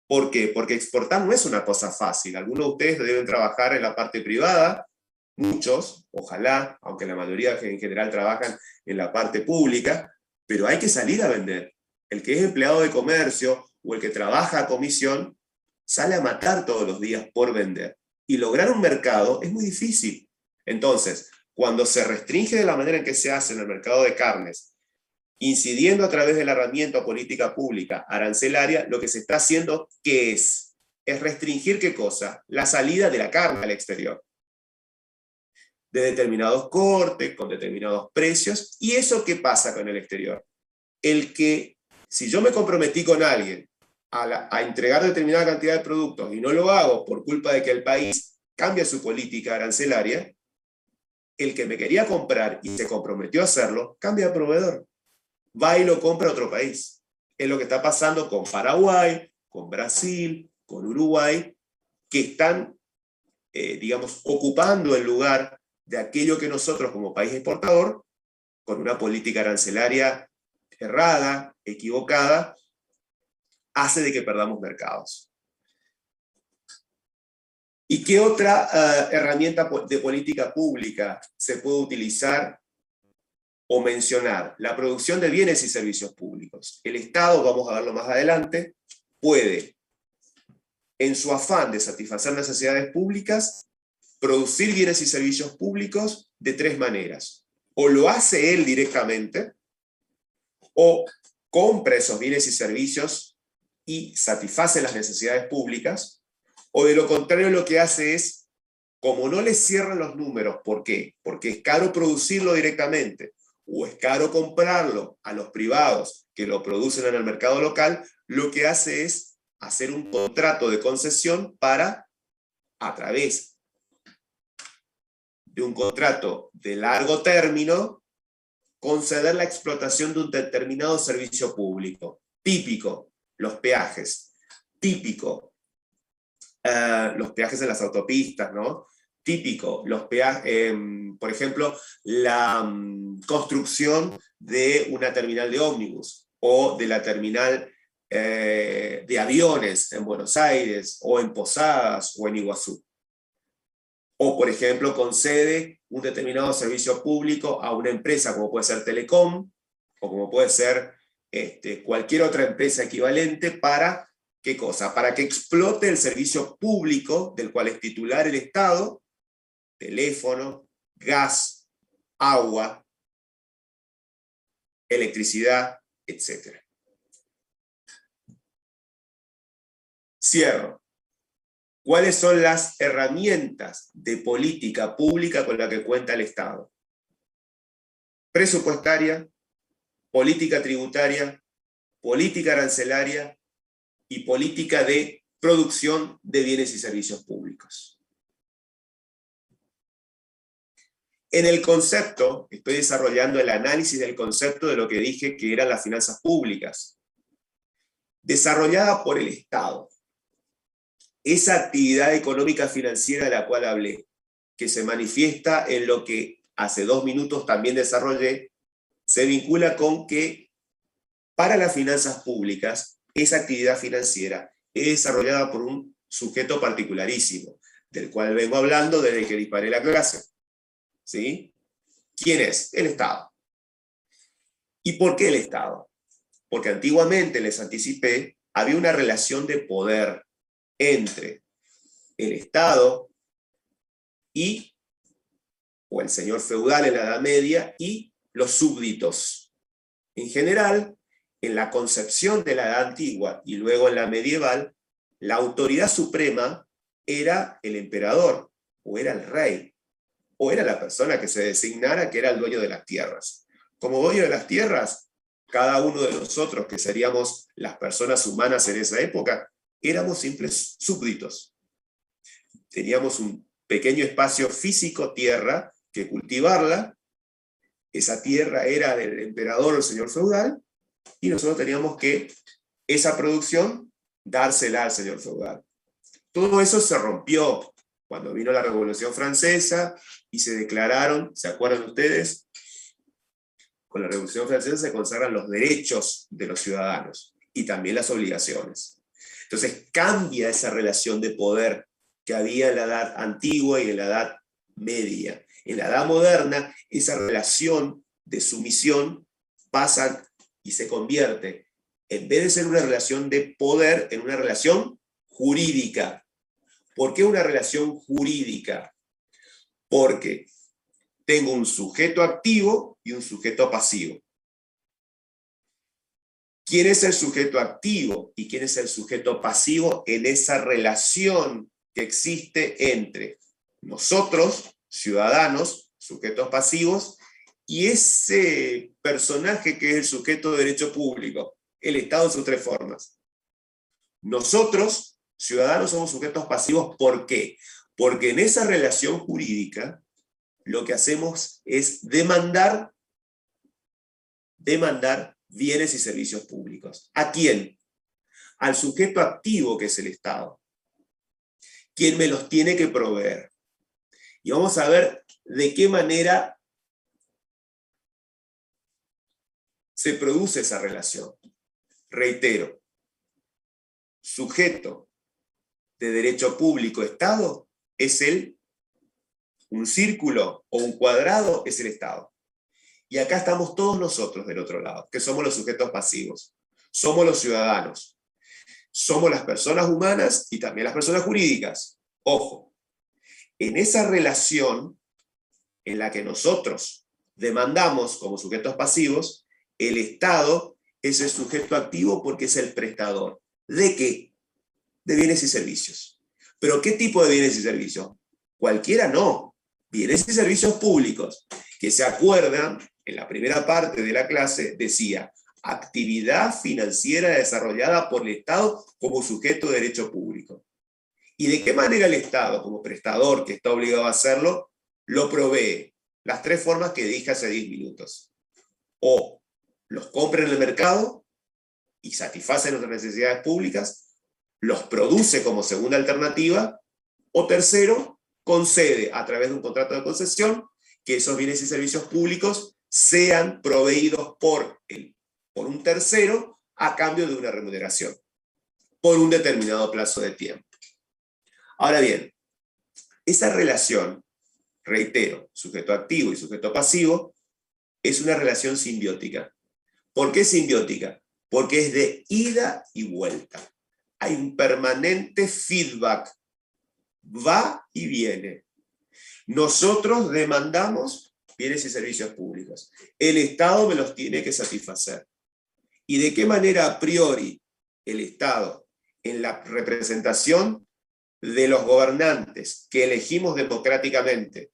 A: ¿Por qué? Porque exportar no es una cosa fácil. Algunos de ustedes deben trabajar en la parte privada, muchos, ojalá, aunque la mayoría en general trabajan en la parte pública, pero hay que salir a vender. El que es empleado de comercio o el que trabaja a comisión, sale a matar todos los días por vender. Y lograr un mercado es muy difícil. Entonces, cuando se restringe de la manera en que se hace en el mercado de carnes, incidiendo a través de la herramienta o política pública arancelaria, lo que se está haciendo, ¿qué es? Es restringir, ¿qué cosa? La salida de la carne al exterior. De determinados cortes, con determinados precios. ¿Y eso qué pasa con el exterior? El que, si yo me comprometí con alguien a entregar determinada cantidad de productos y no lo hago por culpa de que el país cambia su política arancelaria, el que me quería comprar y se comprometió a hacerlo, cambia de proveedor. Va y lo compra a otro país. Es lo que está pasando con Paraguay, con Brasil, con Uruguay, que están, digamos, ocupando el lugar de aquello que nosotros como país exportador, con una política arancelaria errada, equivocada, hace de que perdamos mercados. ¿Y qué otra herramienta de política pública se puede utilizar o mencionar? La producción de bienes y servicios públicos. El Estado, vamos a verlo más adelante, puede, en su afán de satisfacer necesidades públicas, producir bienes y servicios públicos de tres maneras. O lo hace él directamente, o compra esos bienes y servicios y satisface las necesidades públicas, o de lo contrario lo que hace es, como no le cierran los números, ¿por qué? Porque es caro producirlo directamente, o es caro comprarlo a los privados que lo producen en el mercado local, lo que hace es hacer un contrato de concesión para, a través de un contrato de largo término, conceder la explotación de un determinado servicio público. Típico, los peajes. Típico, los peajes en las autopistas, ¿no? Típico, los peajes, por ejemplo, la construcción de una terminal de ómnibus, o de la terminal de aviones en Buenos Aires, o en Posadas, o en Iguazú. O, por ejemplo, concede un determinado servicio público a una empresa, como puede ser Telecom, o como puede ser cualquier otra empresa equivalente, para, ¿qué cosa? Para que explote el servicio público del cual es titular el Estado, teléfono, gas, agua, electricidad, etc. Cierro. ¿Cuáles son las herramientas de política pública con la que cuenta el Estado? Presupuestaria, política tributaria, política arancelaria y política de producción de bienes y servicios públicos. En el concepto, estoy desarrollando el análisis del concepto de lo que dije que eran las finanzas públicas, desarrollada por el Estado. Esa actividad económica financiera de la cual hablé, que se manifiesta en lo que hace 2 minutos también desarrollé, se vincula con que para las finanzas públicas, esa actividad financiera es desarrollada por un sujeto particularísimo, del cual vengo hablando desde que disparé la clase. ¿Sí? ¿Quién es? El Estado. ¿Y por qué el Estado? Porque antiguamente, les anticipé, había una relación de poder entre el Estado o el señor feudal en la Edad Media, y los súbditos. En general, en la concepción de la Edad Antigua y luego en la medieval, la autoridad suprema era el emperador, o era el rey, o era la persona que se designara que era el dueño de las tierras. Como dueño de las tierras, cada uno de nosotros, que seríamos las personas humanas en esa época, éramos simples súbditos. Teníamos un pequeño espacio físico, tierra, que cultivarla. Esa tierra era del emperador o el señor feudal, y nosotros teníamos que esa producción dársela al señor feudal. Todo eso se rompió cuando vino la Revolución Francesa y se declararon, ¿se acuerdan ustedes? Con la Revolución Francesa se consagran los derechos de los ciudadanos y también las obligaciones. Entonces cambia esa relación de poder que había en la Edad Antigua y en la Edad Media. En la Edad Moderna, esa relación de sumisión pasa y se convierte, en vez de ser una relación de poder, en una relación jurídica. ¿Por qué una relación jurídica? Porque tengo un sujeto activo y un sujeto pasivo. ¿Quién es el sujeto activo y quién es el sujeto pasivo en esa relación que existe entre nosotros, ciudadanos, sujetos pasivos, y ese personaje que es el sujeto de derecho público, el Estado en sus tres formas? Nosotros, ciudadanos, somos sujetos pasivos. ¿Por qué? Porque en esa relación jurídica lo que hacemos es demandar bienes y servicios públicos. ¿A quién? Al sujeto activo, que es el Estado, quien me los tiene que proveer. Y vamos a ver de qué manera se produce esa relación. Reitero, sujeto de derecho público Estado es un círculo o un cuadrado es el Estado. Y acá estamos todos nosotros del otro lado, que somos los sujetos pasivos. Somos los ciudadanos. Somos las personas humanas y también las personas jurídicas. Ojo, en esa relación en la que nosotros demandamos como sujetos pasivos, el Estado es el sujeto activo porque es el prestador. ¿De qué? De bienes y servicios. ¿Pero qué tipo de bienes y servicios? Cualquiera no. Bienes y servicios públicos, que se acuerdan, en la primera parte de la clase decía, actividad financiera desarrollada por el Estado como sujeto de derecho público. ¿Y de qué manera el Estado, como prestador que está obligado a hacerlo, lo provee? Las tres formas que dije hace 10 minutos. O los compra en el mercado y satisface nuestras necesidades públicas, los produce como segunda alternativa, o tercero, concede a través de un contrato de concesión que esos bienes y servicios públicos sean proveídos por un tercero a cambio de una remuneración, por un determinado plazo de tiempo. Ahora bien, esa relación, reitero, sujeto activo y sujeto pasivo, es una relación simbiótica. ¿Por qué simbiótica? Porque es de ida y vuelta. Hay un permanente feedback, va y viene. Nosotros demandamos bienes y servicios públicos. El Estado me los tiene que satisfacer. ¿Y de qué manera a priori el Estado, en la representación de los gobernantes que elegimos democráticamente,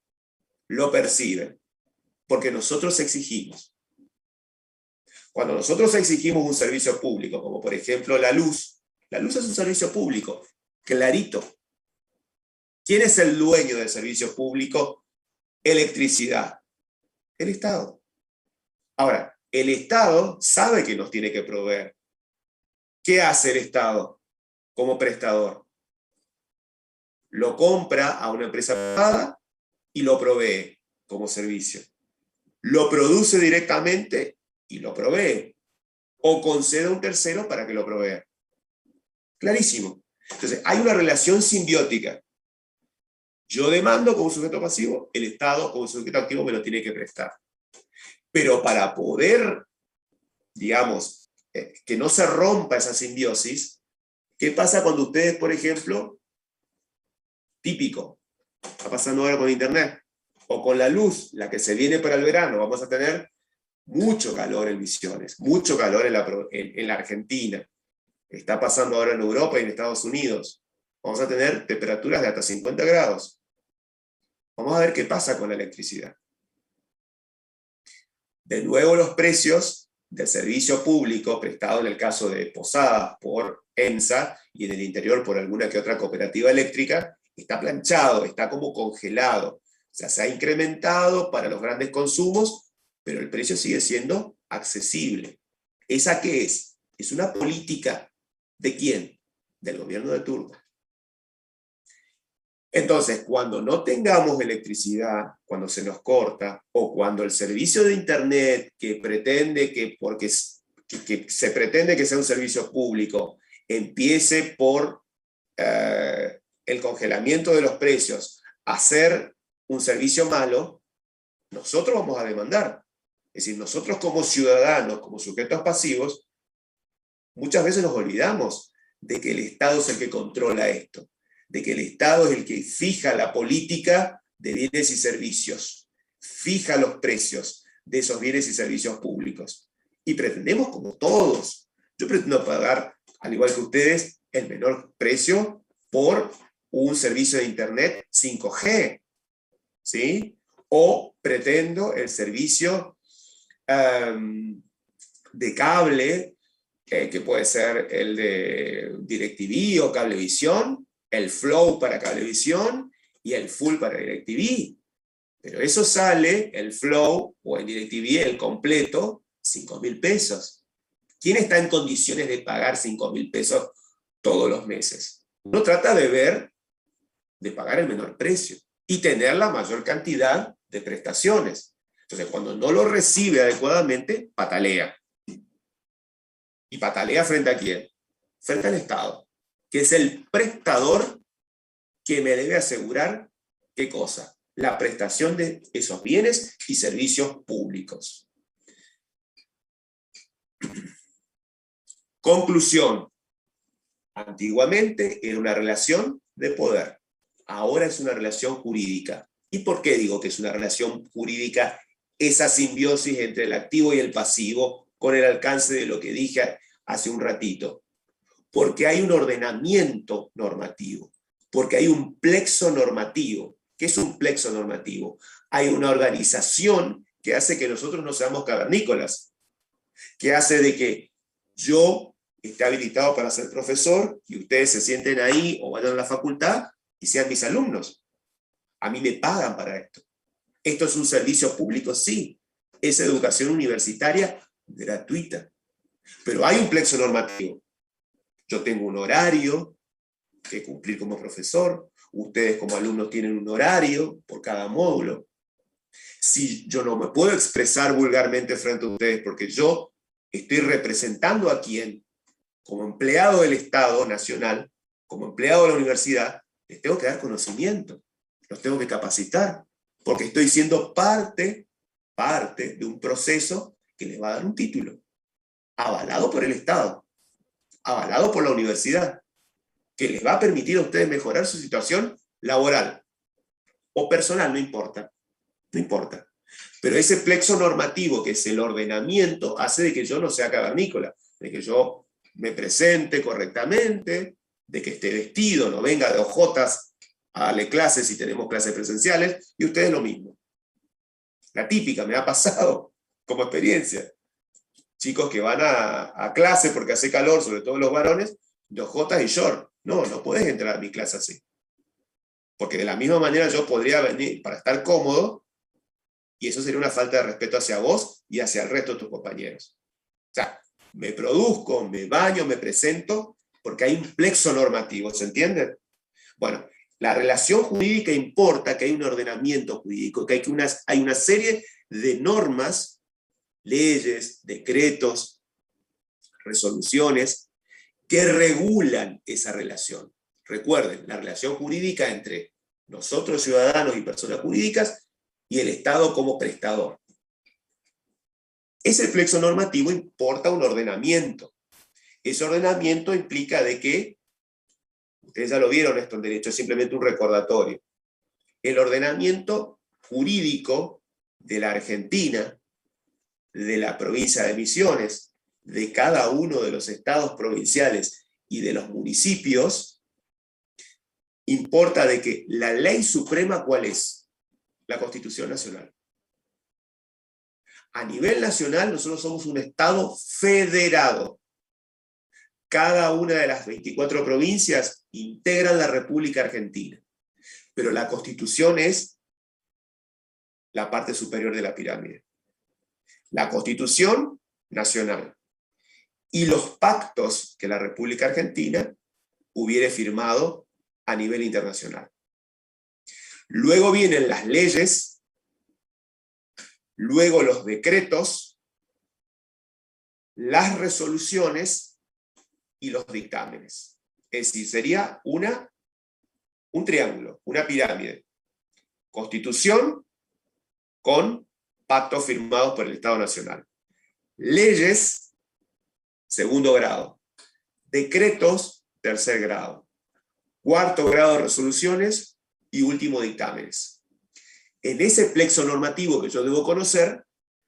A: lo percibe? Porque nosotros exigimos. Cuando nosotros exigimos un servicio público, como por ejemplo la luz es un servicio público, clarito. ¿Quién es el dueño del servicio público? Electricidad. El Estado. Ahora, el Estado sabe que nos tiene que proveer. ¿Qué hace el Estado como prestador? Lo compra a una empresa privada y lo provee como servicio. Lo produce directamente y lo provee. O concede a un tercero para que lo provea. Clarísimo. Entonces, hay una relación simbiótica. Yo demando como sujeto pasivo, el Estado como sujeto activo me lo tiene que prestar. Pero para poder, digamos, que no se rompa esa simbiosis, ¿qué pasa cuando ustedes, por ejemplo, típico, está pasando ahora con Internet, o con la luz, la que se viene para el verano, vamos a tener mucho calor en Misiones, mucho calor en la Argentina, está pasando ahora en Europa y en Estados Unidos, vamos a tener temperaturas de hasta 50 grados. Vamos a ver qué pasa con la electricidad. De nuevo, los precios del servicio público prestado en el caso de Posadas por ENSA y en el interior por alguna que otra cooperativa eléctrica, está planchado, está como congelado. O sea, se ha incrementado para los grandes consumos, pero el precio sigue siendo accesible. ¿Esa qué es? Es una política. ¿De quién? Del gobierno de turno. Entonces, cuando no tengamos electricidad, cuando se nos corta, o cuando el servicio de Internet que se pretende que sea un servicio público, empiece por el congelamiento de los precios a ser un servicio malo, nosotros vamos a demandar. Es decir, nosotros como ciudadanos, como sujetos pasivos, muchas veces nos olvidamos de que el Estado es el que controla esto, de que el Estado es el que fija la política de bienes y servicios, fija los precios de esos bienes y servicios públicos. Y pretendemos, como todos, Yo pretendo pagar, al igual que ustedes, el menor precio por un servicio de Internet 5G, ¿sí? O pretendo el servicio de cable, que puede ser el de DirecTV o Cablevisión, el Flow para Cablevisión y el Full para DirecTV. Pero eso sale, el Flow o el DirecTV, el completo, 5.000 pesos. ¿Quién está en condiciones de pagar 5.000 pesos todos los meses? Uno trata de ver, de pagar el menor precio y tener la mayor cantidad de prestaciones. Entonces, cuando no lo recibe adecuadamente, patalea. ¿Y patalea frente a quién? Frente al Estado, que es el prestador que me debe asegurar, ¿qué cosa? La prestación de esos bienes y servicios públicos. Conclusión. Antiguamente era una relación de poder. Ahora es una relación jurídica. ¿Y por qué digo que es una relación jurídica? Esa simbiosis entre el activo y el pasivo, con el alcance de lo que dije hace un ratito. Porque hay un ordenamiento normativo, porque hay un plexo normativo. ¿Qué es un plexo normativo? Hay una organización que hace que nosotros no seamos cavernícolas, que hace de que yo esté habilitado para ser profesor y ustedes se sienten ahí o vayan a la facultad y sean mis alumnos. A mí me pagan para esto. ¿Esto es un servicio público? Sí. Es educación universitaria gratuita. Pero hay un plexo normativo. Yo tengo un horario que cumplir como profesor. Ustedes como alumnos tienen un horario por cada módulo. Si yo no me puedo expresar vulgarmente frente a ustedes porque yo estoy representando a quién, como empleado del Estado Nacional, como empleado de la universidad, les tengo que dar conocimiento, los tengo que capacitar, porque estoy siendo parte de un proceso que les va a dar un título, avalado por el Estado, avalado por la universidad, que les va a permitir a ustedes mejorar su situación laboral o personal, no importa. Pero ese plexo normativo, que es el ordenamiento, hace de que yo no sea cavernícola, de que yo me presente correctamente, de que esté vestido, no venga de ojotas a darle clases si tenemos clases presenciales, y ustedes lo mismo. La típica, me ha pasado como experiencia. Chicos que van a clase porque hace calor, sobre todo los varones, de ojotas y short. No podés entrar a mi clase así. Porque de la misma manera yo podría venir para estar cómodo, y eso sería una falta de respeto hacia vos y hacia el resto de tus compañeros. O sea, me produzco, me baño, me presento, porque hay un plexo normativo, ¿se entiende? Bueno, la relación jurídica importa que hay un ordenamiento jurídico, que hay una serie de normas, leyes, decretos, resoluciones, que regulan esa relación. Recuerden, la relación jurídica entre nosotros, ciudadanos y personas jurídicas, y el Estado como prestador. Ese plexo normativo importa un ordenamiento. Ese ordenamiento implica de que, ustedes ya lo vieron esto en derecho, es simplemente un recordatorio. El ordenamiento jurídico de la Argentina, de la provincia de Misiones, de cada uno de los estados provinciales y de los municipios, importa de que la ley suprema, ¿cuál es? La Constitución Nacional. A nivel nacional, nosotros somos un Estado federado. Cada una de las 24 provincias integran la República Argentina. Pero la Constitución es la parte superior de la pirámide. La Constitución Nacional. Y los pactos que la República Argentina hubiere firmado a nivel internacional. Luego vienen las leyes, luego los decretos, las resoluciones y los dictámenes. Es decir, sería un triángulo, una pirámide. Constitución con pactos firmados por el Estado Nacional. Leyes, segundo grado. Decretos, tercer grado. Cuarto grado de resoluciones y último dictámenes. En ese plexo normativo que yo debo conocer,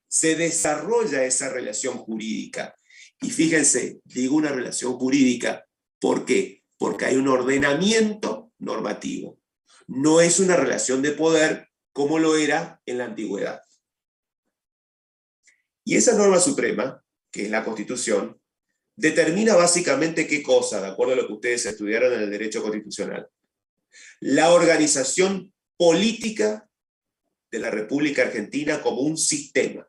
A: se desarrolla esa relación jurídica. Y fíjense, digo una relación jurídica, ¿por qué? Porque hay un ordenamiento normativo. No es una relación de poder como lo era en la antigüedad. Y esa norma suprema, que es la Constitución, determina básicamente qué cosa, de acuerdo a lo que ustedes estudiaron en el derecho constitucional. La organización política de la República Argentina como un sistema.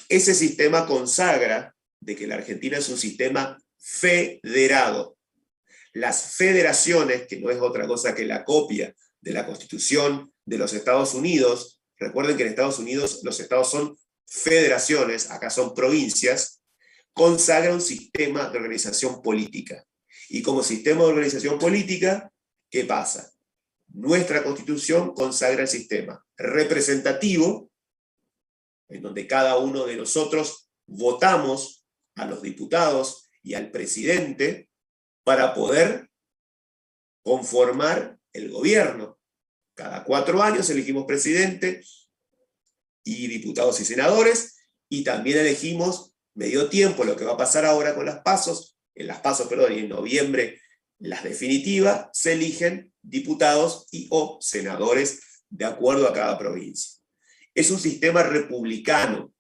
A: Ese sistema consagra de que la Argentina es un sistema federado. Las federaciones, que no es otra cosa que la copia de la Constitución de los Estados Unidos, recuerden que en Estados Unidos los estados son federaciones, acá son provincias, consagra un sistema de organización política. Y como sistema de organización política, ¿qué pasa? Nuestra Constitución consagra el sistema representativo, en donde cada uno de nosotros votamos a los diputados y al presidente para poder conformar el gobierno. Cada 4 años elegimos presidente y diputados y senadores, y también elegimos medio tiempo, lo que va a pasar ahora con las PASO, y en noviembre las definitivas, se eligen diputados y o senadores de acuerdo a cada provincia. Es un sistema republicano,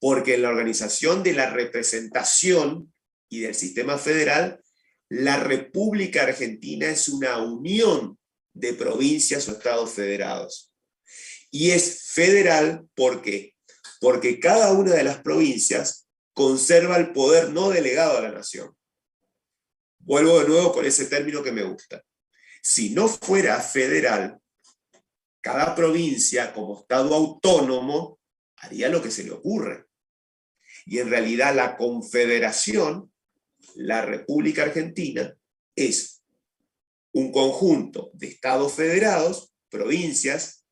A: porque en la organización de la representación y del sistema federal, la República Argentina es una unión de provincias o estados federados. Y es federal, ¿por qué? Porque cada una de las provincias conserva el poder no delegado a la nación. Vuelvo de nuevo con ese término que me gusta. Si no fuera federal, cada provincia, como estado autónomo, haría lo que se le ocurre. Y en realidad la confederación, la República Argentina, es un conjunto de estados federados, provincias,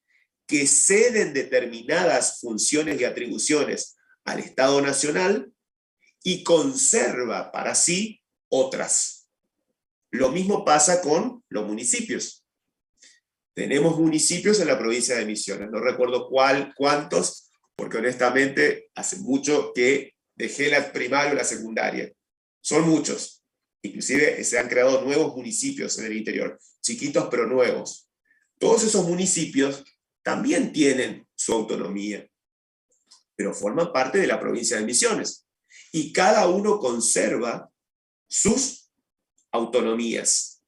A: que ceden determinadas funciones y atribuciones al Estado Nacional y conserva para sí otras. Lo mismo pasa con los municipios. Tenemos municipios en la provincia de Misiones, no recuerdo cuántos, porque honestamente hace mucho que dejé la primaria o la secundaria. Son muchos. Inclusive se han creado nuevos municipios en el interior, chiquitos pero nuevos. Todos esos municipios también tienen su autonomía, pero forman parte de la provincia de Misiones. Y cada uno conserva sus autonomías,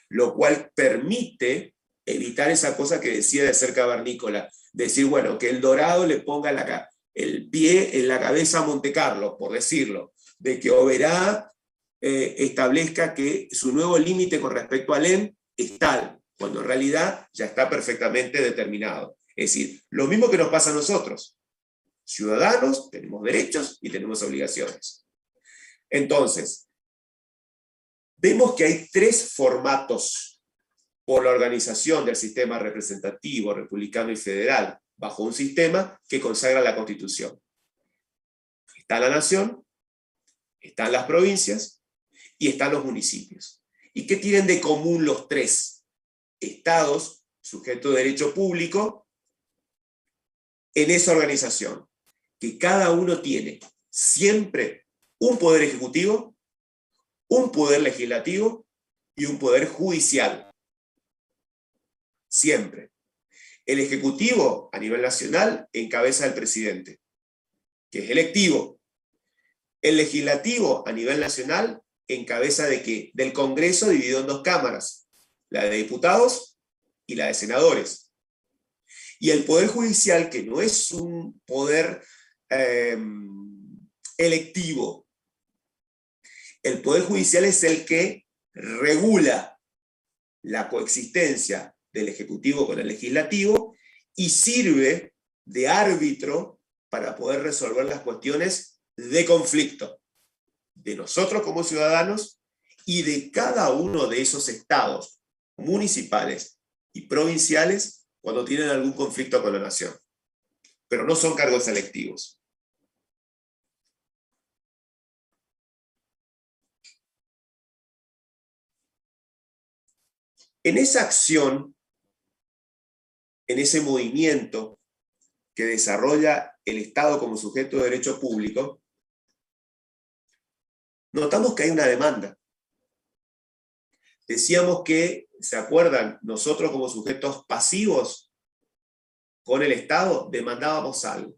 A: lo cual permite evitar esa cosa que decía de ser cavernícola, decir, bueno, que el Dorado le ponga el pie en la cabeza a Montecarlo, por decirlo, de que Oberá establezca que su nuevo límite con respecto al EN es tal, cuando en realidad ya está perfectamente determinado. Es decir, lo mismo que nos pasa a nosotros. Ciudadanos, tenemos derechos y tenemos obligaciones. Entonces, vemos que hay 3 formatos por la organización del sistema representativo, republicano y federal, bajo un sistema que consagra la Constitución. Está la nación, están las provincias y están los municipios. ¿Y qué tienen de común los 3? Estados, sujeto de derecho público, en esa organización, que cada uno tiene siempre un poder ejecutivo, un poder legislativo y un poder judicial. Siempre. El ejecutivo a nivel nacional encabeza el presidente, que es electivo. El legislativo a nivel nacional encabeza del Congreso dividido en 2 cámaras, la de diputados y la de senadores. Y el poder judicial, que no es un poder electivo, el poder judicial es el que regula la coexistencia del Ejecutivo con el Legislativo y sirve de árbitro para poder resolver las cuestiones de conflicto de nosotros como ciudadanos y de cada uno de esos estados municipales y provinciales cuando tienen algún conflicto con la nación. Pero no son cargos electivos. En esa acción, en ese movimiento que desarrolla el Estado como sujeto de derecho público, notamos que hay una demanda. Decíamos que, ¿se acuerdan? Nosotros como sujetos pasivos con el Estado demandábamos algo.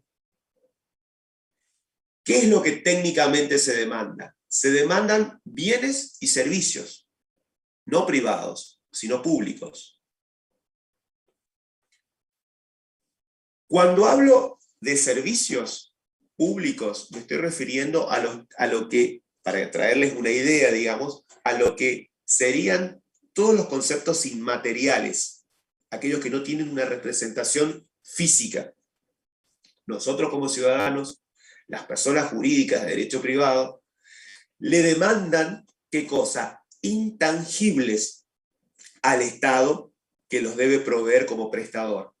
A: ¿Qué es lo que técnicamente se demanda? Se demandan bienes y servicios, no privados, sino públicos. Cuando hablo de servicios públicos, me estoy refiriendo a lo que, para traerles una idea, digamos, a lo que serían todos los conceptos inmateriales, aquellos que no tienen una representación física. Nosotros como ciudadanos, las personas jurídicas de derecho privado, le demandan, ¿qué cosa? Intangibles al Estado que los debe proveer como prestador.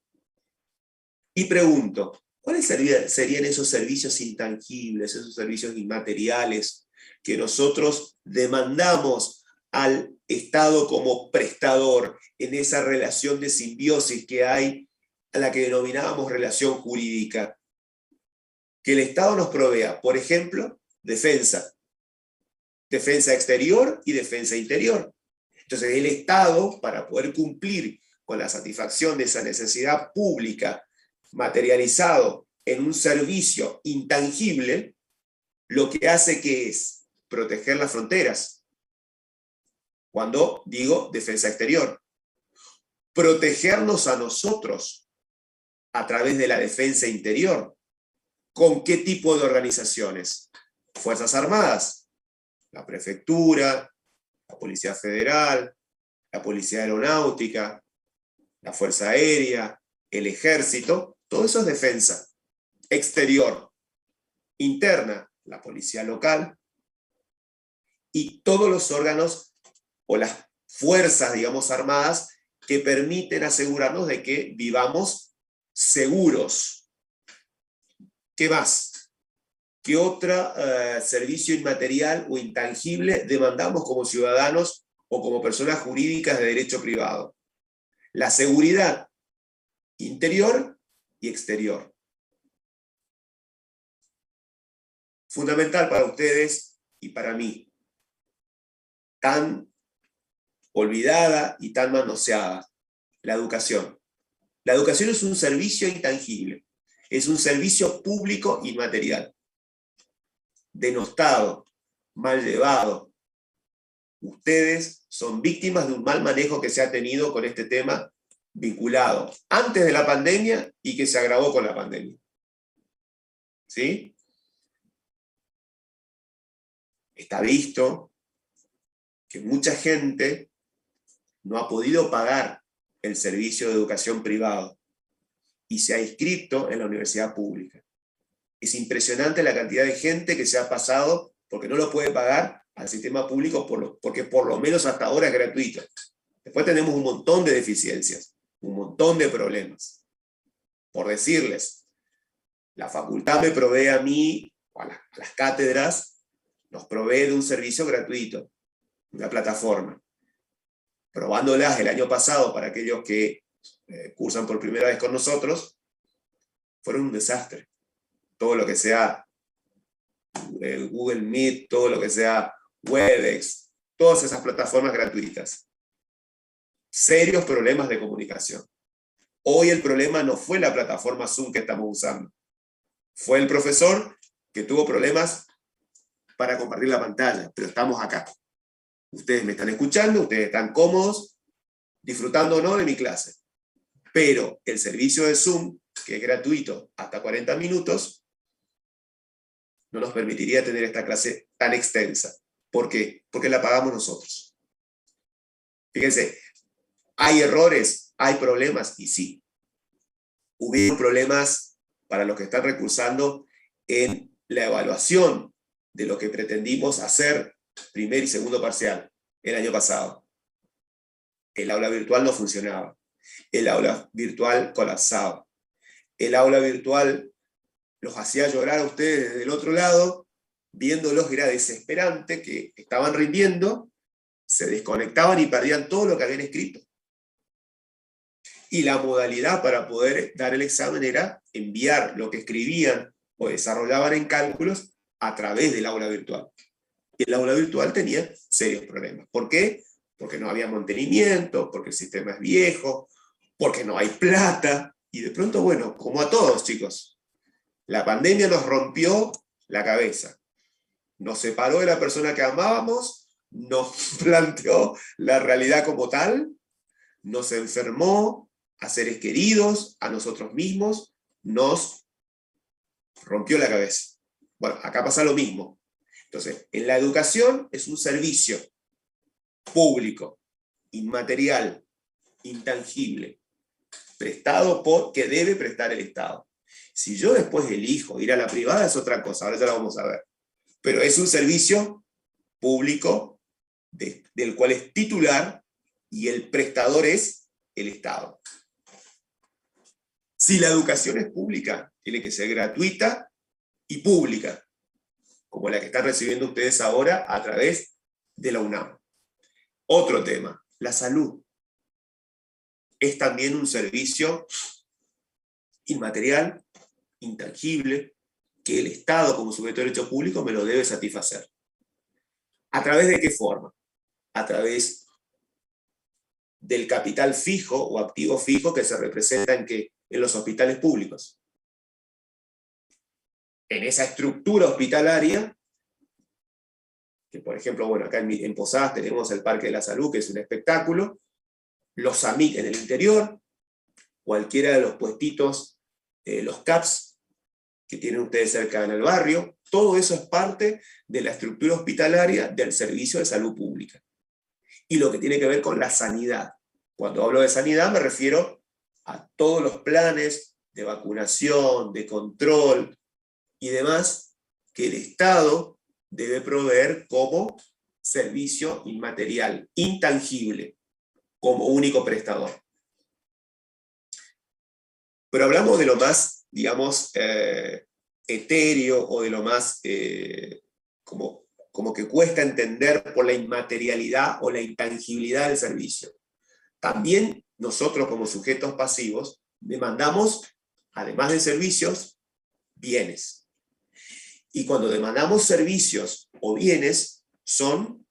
A: Y pregunto, ¿cuáles serían esos servicios intangibles, esos servicios inmateriales que nosotros demandamos al Estado como prestador en esa relación de simbiosis que hay, a la que denominábamos relación jurídica? Que el Estado nos provea, por ejemplo, defensa exterior y defensa interior. Entonces el Estado, para poder cumplir con la satisfacción de esa necesidad pública materializado en un servicio intangible, lo que hace que es proteger las fronteras. Cuando digo defensa exterior, protegernos a nosotros a través de la defensa interior. ¿Con qué tipo de organizaciones? Fuerzas Armadas, la Prefectura, la Policía Federal, la Policía Aeronáutica, la Fuerza Aérea, el Ejército, todo eso es defensa. Exterior, interna, la Policía Local, y todos los órganos o las fuerzas, digamos, armadas que permiten asegurarnos de que vivamos seguros. ¿Qué más? ¿Qué otro servicio inmaterial o intangible demandamos como ciudadanos o como personas jurídicas de derecho privado? La seguridad interior y exterior. Fundamental para ustedes y para mí. Tan olvidada y tan manoseada. La educación. La educación es un servicio intangible. Es un servicio público inmaterial. Denostado, mal llevado. Ustedes son víctimas de un mal manejo que se ha tenido con este tema vinculado antes de la pandemia y que se agravó con la pandemia. ¿Sí? Está visto que mucha gente no ha podido pagar el servicio de educación privado y se ha inscrito en la universidad pública. Es impresionante la cantidad de gente que se ha pasado porque no lo puede pagar al sistema público porque por lo menos hasta ahora es gratuito. Después tenemos un montón de deficiencias, un montón de problemas. Por decirles, la facultad me provee a mí, o a las cátedras, nos provee de un servicio gratuito, una plataforma. Probándolas el año pasado para aquellos que cursan por primera vez con nosotros, fueron un desastre. Todo lo que sea Google Meet, todo lo que sea Webex, todas esas plataformas gratuitas. Serios problemas de comunicación. Hoy el problema no fue la plataforma Zoom que estamos usando. Fue el profesor que tuvo problemas para compartir la pantalla, pero estamos acá. Ustedes me están escuchando, ustedes están cómodos, disfrutando o no de mi clase. Pero el servicio de Zoom, que es gratuito hasta 40 minutos, no nos permitiría tener esta clase tan extensa. ¿Por qué? Porque la pagamos nosotros. Fíjense, ¿hay errores? ¿Hay problemas? Y sí. Hubieron problemas para los que están recursando en la evaluación de lo que pretendimos hacer primer y segundo parcial el año pasado. El aula virtual no funcionaba. El aula virtual colapsaba. El aula virtual los hacía llorar a ustedes desde el otro lado, viéndolos, era desesperante, que estaban rindiendo, se desconectaban y perdían todo lo que habían escrito. Y la modalidad para poder dar el examen era enviar lo que escribían o desarrollaban en cálculos a través del aula virtual. Y el aula virtual tenía serios problemas. ¿Por qué? Porque no había mantenimiento, porque el sistema es viejo, porque no hay plata. Y de pronto, bueno, como a todos, chicos, la pandemia nos rompió la cabeza. Nos separó de la persona que amábamos, nos planteó la realidad como tal, nos enfermó a seres queridos, a nosotros mismos, nos rompió la cabeza. Bueno, acá pasa lo mismo. Entonces, en la educación es un servicio público, inmaterial, intangible, prestado por, que debe prestar el Estado. Si yo después elijo ir a la privada es otra cosa, ahora ya lo vamos a ver. Pero es un servicio público del cual es titular y el prestador es el Estado. Si la educación es pública, tiene que ser gratuita y pública, como la que están recibiendo ustedes ahora a través de la UNAM. Otro tema, la salud. Es también un servicio inmaterial, intangible, que el Estado como sujeto de derecho público me lo debe satisfacer. ¿A través de qué forma? A través del capital fijo o activo fijo que se representa en los hospitales públicos. En esa estructura hospitalaria, que por ejemplo, bueno, acá en Posadas tenemos el Parque de la Salud, que es un espectáculo, los AMIC en el interior, cualquiera de los puestitos, los CAPS, que tienen ustedes cerca en el barrio, todo eso es parte de la estructura hospitalaria del servicio de salud pública. Y lo que tiene que ver con la sanidad. Cuando hablo de sanidad me refiero a todos los planes de vacunación, de control y demás que el Estado debe proveer como servicio inmaterial, intangible, como único prestador. Pero hablamos de lo más, digamos, etéreo o de lo más como que cuesta entender por la inmaterialidad o la intangibilidad del servicio. También nosotros como sujetos pasivos demandamos, además de servicios, bienes. Y cuando demandamos servicios o bienes, son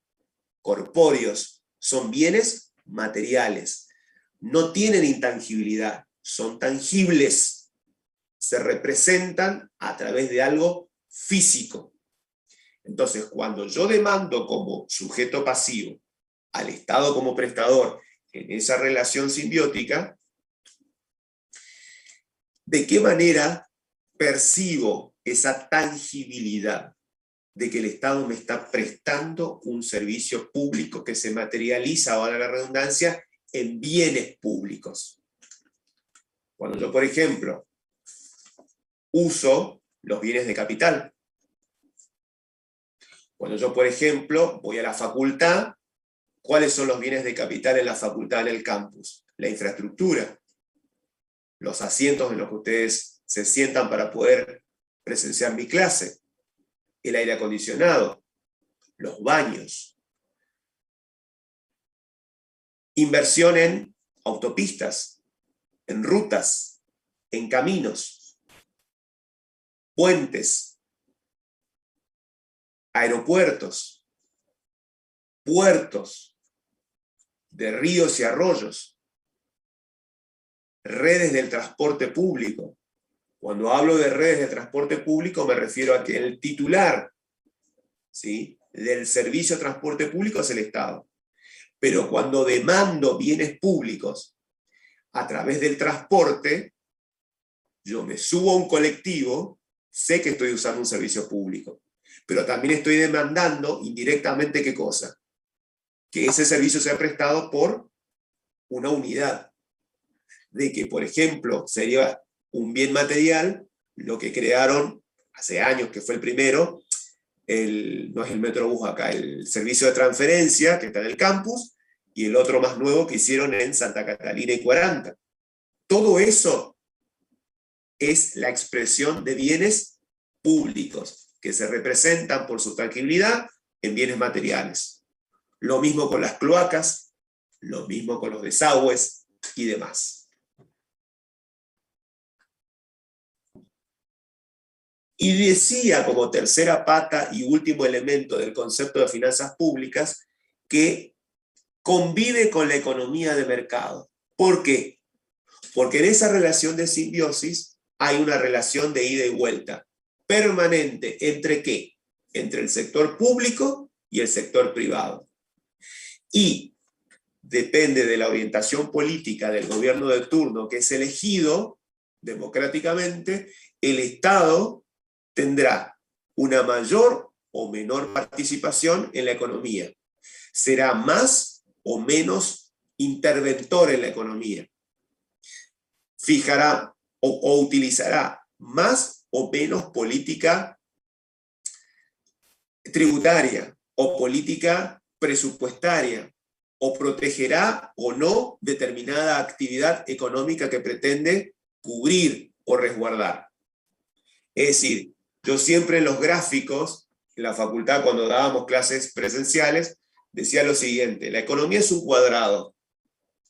A: corpóreos, son bienes materiales. No tienen intangibilidad, son tangibles. Se representan a través de algo físico. Entonces, cuando yo demando como sujeto pasivo al Estado como prestador en esa relación simbiótica, ¿de qué manera percibo esa tangibilidad de que el Estado me está prestando un servicio público que se materializa, valga la redundancia, en bienes públicos? Cuando yo, por ejemplo, uso los bienes de capital. Cuando yo, por ejemplo, voy a la facultad, ¿cuáles son los bienes de capital en la facultad, en el campus? La infraestructura, los asientos en los que ustedes se sientan para poder presenciar mi clase, el aire acondicionado, los baños. Inversión en autopistas, en rutas, en caminos, puentes, aeropuertos, puertos de ríos y arroyos, redes del transporte público. Cuando hablo de redes de transporte público me refiero a que el titular, ¿sí?, del servicio de transporte público es el Estado. Pero cuando demando bienes públicos a través del transporte, yo me subo a un colectivo, sé que estoy usando un servicio público, pero también estoy demandando indirectamente ¿qué cosa? Que ese servicio sea prestado por una unidad. De que, por ejemplo, sería un bien material, lo que crearon hace años, que fue el primero, no es el Metrobús acá, el servicio de transferencia que está en el campus, y el otro más nuevo que hicieron en Santa Catalina y 40. Todo eso es la expresión de bienes públicos, que se representan por su tangibilidad en bienes materiales. Lo mismo con las cloacas, lo mismo con los desagües y demás. Y decía como tercera pata y último elemento del concepto de finanzas públicas que convive con la economía de mercado. ¿Por qué? Porque en esa relación de simbiosis hay una relación de ida y vuelta permanente. ¿Entre qué? Entre el sector público y el sector privado. Y depende de la orientación política del gobierno de turno que es elegido democráticamente, el Estado tendrá una mayor o menor participación en la economía. Será más o menos interventor en la economía. Fijará o utilizará más o menos política tributaria o política presupuestaria, o protegerá o no determinada actividad económica que pretende cubrir o resguardar. Es decir, yo siempre en los gráficos, en la facultad cuando dábamos clases presenciales, decía lo siguiente: la economía es un cuadrado.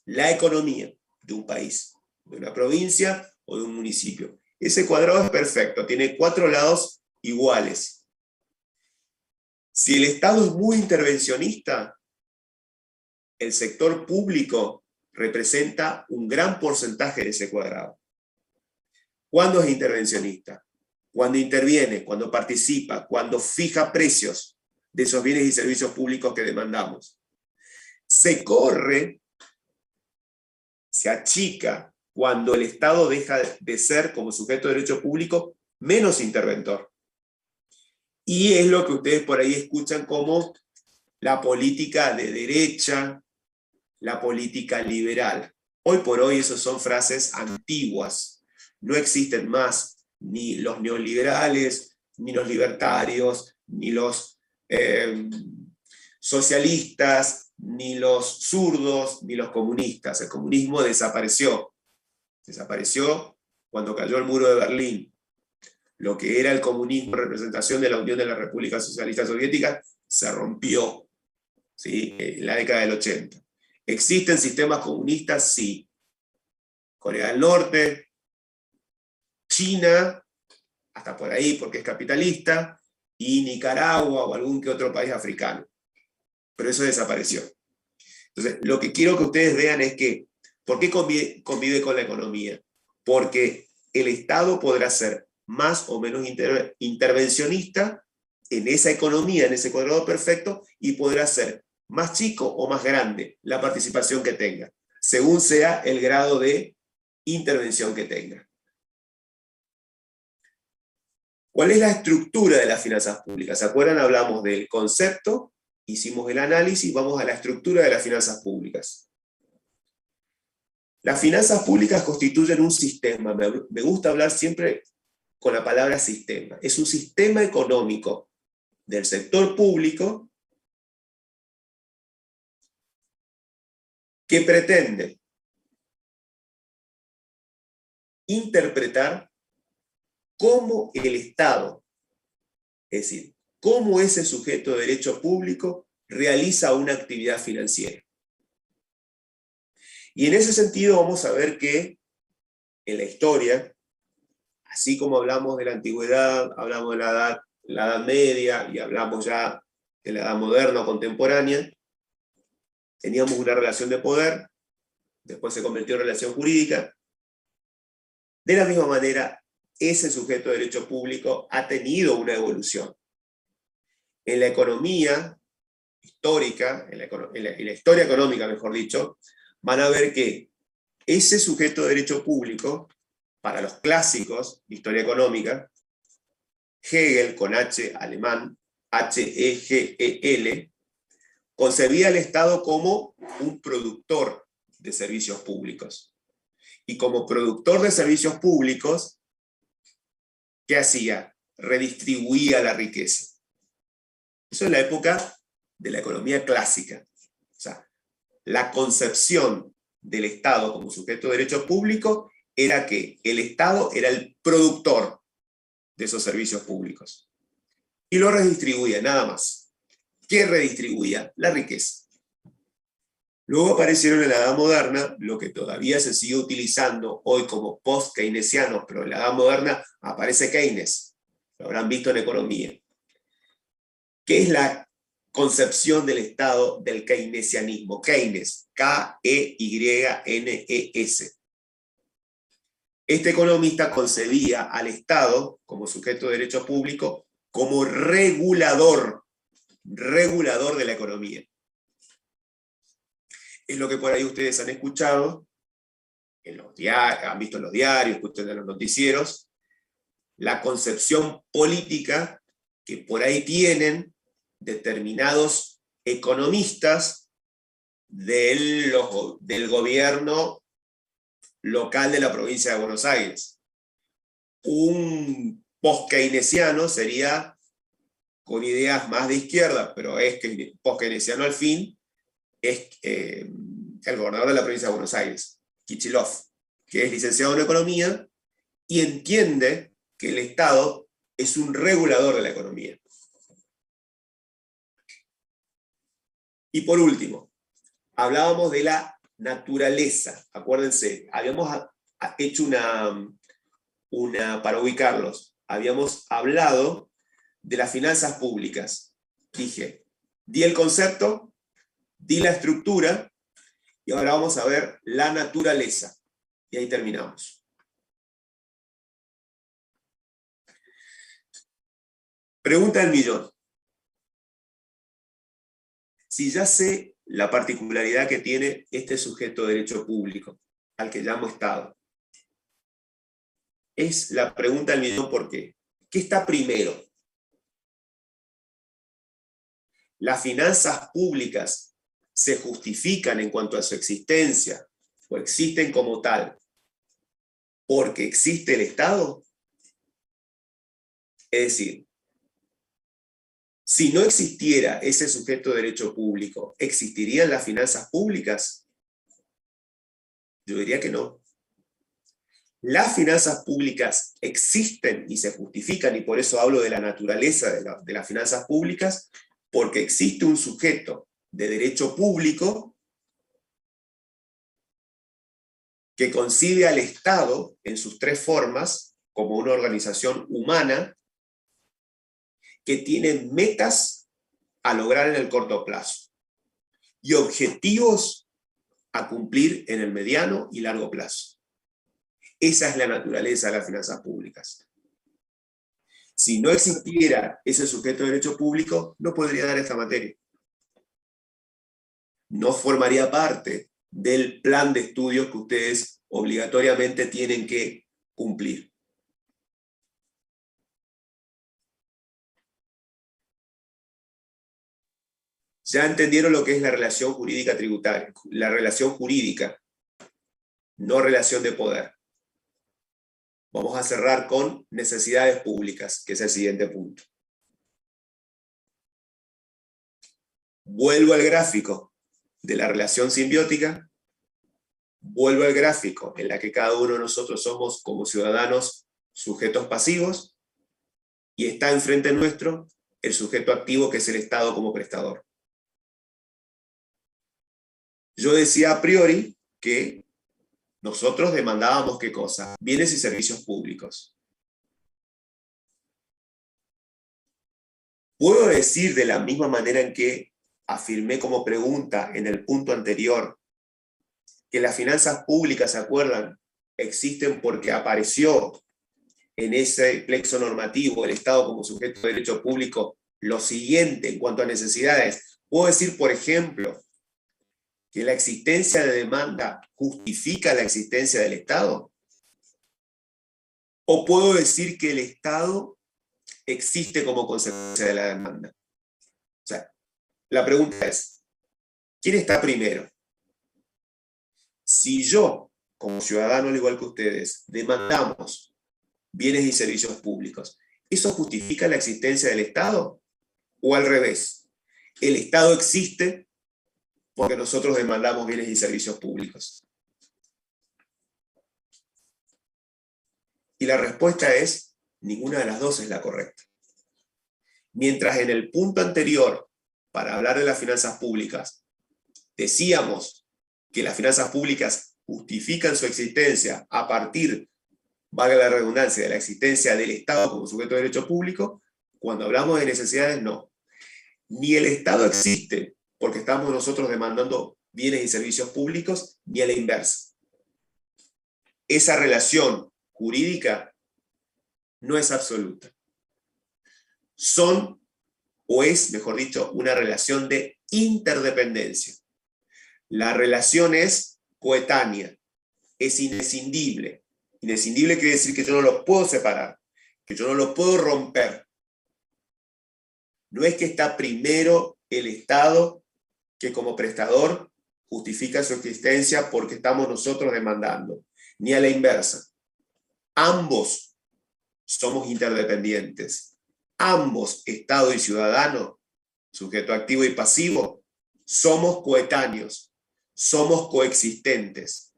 A: La economía de un país, de una provincia o de un municipio. Ese cuadrado es perfecto, tiene 4 lados iguales. Si el Estado es muy intervencionista, el sector público representa un gran porcentaje de ese cuadrado. ¿Cuándo es intervencionista? Cuando interviene, cuando participa, cuando fija precios de esos bienes y servicios públicos que demandamos. Se corre, se achica cuando el Estado deja de ser, como sujeto de derecho público, menos interventor. Y es lo que ustedes por ahí escuchan como la política de derecha, la política liberal. Hoy por hoy esas son frases antiguas. No existen más ni los neoliberales, ni los libertarios, ni los socialistas, ni los zurdos, ni los comunistas. El comunismo desapareció. Desapareció cuando cayó el muro de Berlín. Lo que era el comunismo, representación de la Unión de las Repúblicas Socialistas Soviéticas, se rompió, ¿sí? En la década del 80. ¿Existen sistemas comunistas? Sí. Corea del Norte, China, hasta por ahí porque es capitalista, y Nicaragua o algún que otro país africano. Pero eso desapareció. Entonces, lo que quiero que ustedes vean es que, ¿por qué convive con la economía? Porque el Estado podrá ser más o menos intervencionista en esa economía, en ese cuadrado perfecto, y podrá ser más chico o más grande la participación que tenga, según sea el grado de intervención que tenga. ¿Cuál es la estructura de las finanzas públicas? ¿Se acuerdan? Hablamos del concepto, hicimos el análisis, vamos a la estructura de las finanzas públicas. Las finanzas públicas constituyen un sistema. Me gusta hablar siempre con la palabra sistema. Es un sistema económico del sector público que pretende interpretar cómo el Estado, es decir, cómo ese sujeto de derecho público realiza una actividad financiera. Y en ese sentido vamos a ver que en la historia, así como hablamos de la antigüedad, hablamos de la Edad Media y hablamos ya de la Edad Moderna o contemporánea, teníamos una relación de poder, después se convirtió en relación jurídica. De la misma manera, ese sujeto de derecho público ha tenido una evolución. En la economía histórica, en la historia económica, mejor dicho, van a ver que ese sujeto de derecho público, para los clásicos de historia económica, Hegel, con H alemán, Hegel, concebía al Estado como un productor de servicios públicos. Y como productor de servicios públicos, ¿qué hacía? Redistribuía la riqueza. Eso es la época de la economía clásica. O sea, la concepción del Estado como sujeto de derecho público era que el Estado era el productor de esos servicios públicos. Y lo redistribuía, nada más. ¿Qué redistribuía? La riqueza. Luego aparecieron en la Edad Moderna, lo que todavía se sigue utilizando hoy como post-keynesianos, pero en la Edad Moderna aparece Keynes. lo habrán visto en economía. ¿Qué es la concepción del Estado del keynesianismo? Keynes, K-E-Y-N-E-S. Este economista concebía al Estado, como sujeto de derecho público, como regulador de la economía. Es lo que por ahí ustedes han escuchado, han visto en los diarios, escuchan en los noticieros, la concepción política que por ahí tienen determinados economistas del gobierno local de la provincia de Buenos Aires. Un post-keynesiano sería con ideas más de izquierda, pero es que post-keynesiano al fin es el gobernador de la provincia de Buenos Aires, Kicillof, que es licenciado en economía y entiende que el Estado es un regulador de la economía. Y por último, hablábamos de la naturaleza. Acuérdense, habíamos hecho para ubicarlos, habíamos hablado de las finanzas públicas. Dije, di el concepto, di la estructura, y ahora vamos a ver la naturaleza. Y ahí terminamos. Pregunta del millón. Si ya sé la particularidad que tiene este sujeto de derecho público, al que llamo Estado, es la pregunta del millón, ¿por qué? ¿Qué está primero? ¿Las finanzas públicas se justifican en cuanto a su existencia o existen como tal porque existe el Estado? Es decir, si no existiera ese sujeto de derecho público, ¿existirían las finanzas públicas? Yo diría que no. Las finanzas públicas existen y se justifican, y por eso hablo de la naturaleza de las finanzas públicas, porque existe un sujeto de derecho público que concibe al Estado en sus tres formas como una organización humana que tiene metas a lograr en el corto plazo y objetivos a cumplir en el mediano y largo plazo. Esa es la naturaleza de las finanzas públicas. Si no existiera ese sujeto de derecho público, no podría dar esta materia. No formaría parte del plan de estudios que ustedes obligatoriamente tienen que cumplir. Ya entendieron lo que es la relación jurídica tributaria, la relación jurídica, no relación de poder. Vamos a cerrar con necesidades públicas, que es el siguiente punto. Vuelvo al gráfico de la relación simbiótica, vuelvo al gráfico en la que cada uno de nosotros somos como ciudadanos sujetos pasivos, y está enfrente nuestro el sujeto activo, que es el Estado como prestador. Yo decía a priori que nosotros demandábamos ¿qué cosa? Bienes y servicios públicos. ¿Puedo decir de la misma manera en que afirmé como pregunta en el punto anterior que las finanzas públicas, ¿se acuerdan?, existen porque apareció en ese plexo normativo el Estado como sujeto de derecho público lo siguiente en cuanto a necesidades? ¿Puedo decir, por ejemplo, que la existencia de demanda justifica la existencia del Estado? ¿O puedo decir que el Estado existe como consecuencia de la demanda? O sea, la pregunta es, ¿quién está primero? Si yo, como ciudadano al igual que ustedes, demandamos bienes y servicios públicos, ¿eso justifica la existencia del Estado? ¿O al revés? ¿El Estado existe porque nosotros demandamos bienes y servicios públicos? Y la respuesta es, ninguna de las dos es la correcta. Mientras en el punto anterior, para hablar de las finanzas públicas, decíamos que las finanzas públicas justifican su existencia a partir valga la redundancia, de la existencia del Estado como sujeto de derecho público. Cuando hablamos de necesidades, no. Ni el Estado existe porque estamos nosotros demandando bienes y servicios públicos, ni a la inversa. Esa relación jurídica no es absoluta. Son, o es, mejor dicho, una relación de interdependencia. La relación es coetánea, es inscindible. Inscindible quiere decir que yo no los puedo separar, que yo no los puedo romper. No es que está primero el Estado, que como prestador justifica su existencia porque estamos nosotros demandando, ni a la inversa. Ambos somos interdependientes. Ambos, Estado y ciudadano, sujeto activo y pasivo, somos coetáneos, somos coexistentes.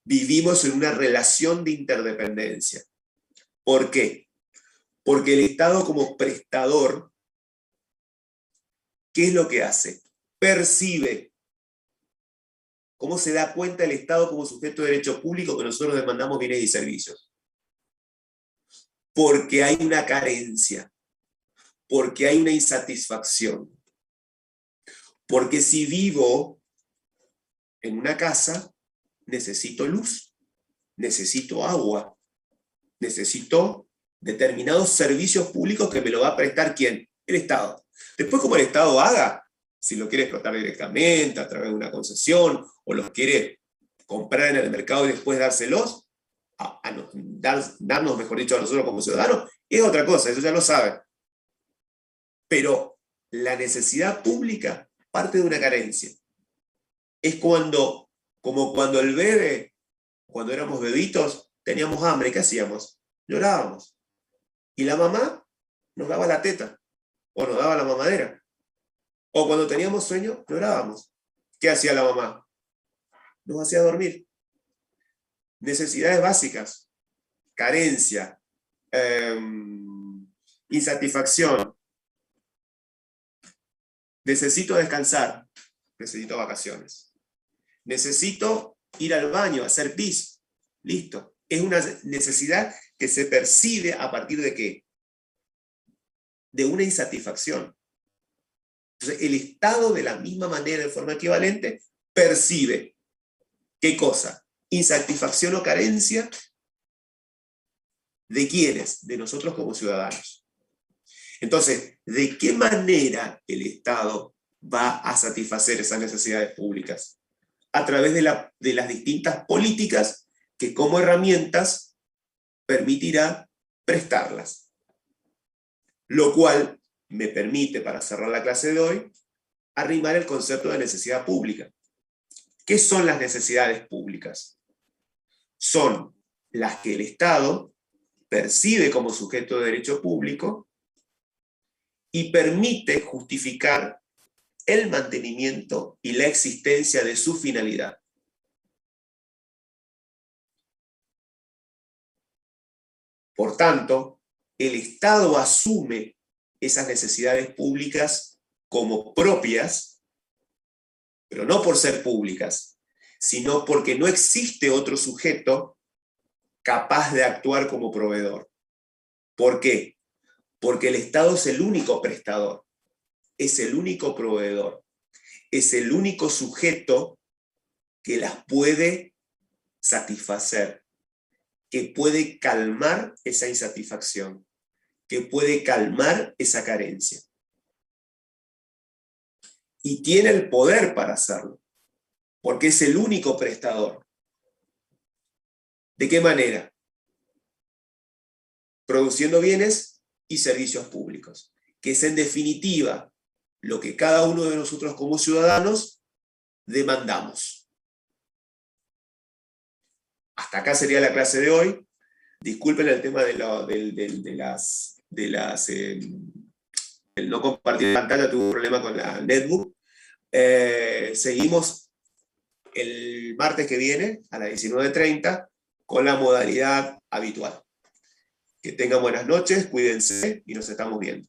A: Vivimos en una relación de interdependencia. ¿Por qué? Porque el Estado como prestador, ¿qué es lo que hace? Percibe. ¿Cómo se da cuenta el Estado como sujeto de derecho público que nosotros demandamos bienes y servicios? Porque hay una carencia, porque hay una insatisfacción. Porque si vivo en una casa, necesito luz, necesito agua, necesito determinados servicios públicos que me lo va a prestar ¿quién? El Estado. Después, como el Estado haga, si lo quiere explotar directamente a través de una concesión, o los quiere comprar en el mercado y después dárselos, darnos, mejor dicho, a nosotros como ciudadanos, es otra cosa, eso ya lo saben. Pero la necesidad pública parte de una carencia. Es como cuando el bebé, cuando éramos bebitos, teníamos hambre, ¿qué hacíamos? Llorábamos. Y la mamá nos daba la teta, o nos daba la mamadera. O cuando teníamos sueño, llorábamos. ¿Qué hacía la mamá? Nos hacía dormir. Necesidades básicas, carencia, insatisfacción. Necesito descansar, necesito vacaciones. Necesito ir al baño, hacer pis. Listo. Es una necesidad que se percibe a partir de ¿qué? De una insatisfacción. Entonces, el Estado, de la misma manera, de forma equivalente, percibe ¿qué cosa? Insatisfacción o carencia ¿de quiénes? De nosotros como ciudadanos. Entonces, ¿de qué manera el Estado va a satisfacer esas necesidades públicas? A través de las distintas políticas que como herramientas permitirá prestarlas. Lo cual me permite, para cerrar la clase de hoy, arrimar el concepto de necesidad pública. ¿Qué son las necesidades públicas? Son las que el Estado percibe como sujeto de derecho público y permite justificar el mantenimiento y la existencia de su finalidad. Por tanto, el Estado asume esas necesidades públicas como propias, pero no por ser públicas, sino porque no existe otro sujeto capaz de actuar como proveedor. ¿Por qué? Porque el Estado es el único prestador, es el único proveedor, es el único sujeto que las puede satisfacer, que puede calmar esa insatisfacción, que puede calmar esa carencia. Y tiene el poder para hacerlo, porque es el único prestador. ¿De qué manera? Produciendo bienes y servicios públicos, que es en definitiva lo que cada uno de nosotros como ciudadanos demandamos. Hasta acá sería la clase de hoy. Disculpen el tema del no compartir pantalla, tuve un problema con la netbook. Seguimos el martes que viene a las 19:30 con la modalidad habitual. Que tengan buenas noches, cuídense y nos estamos viendo.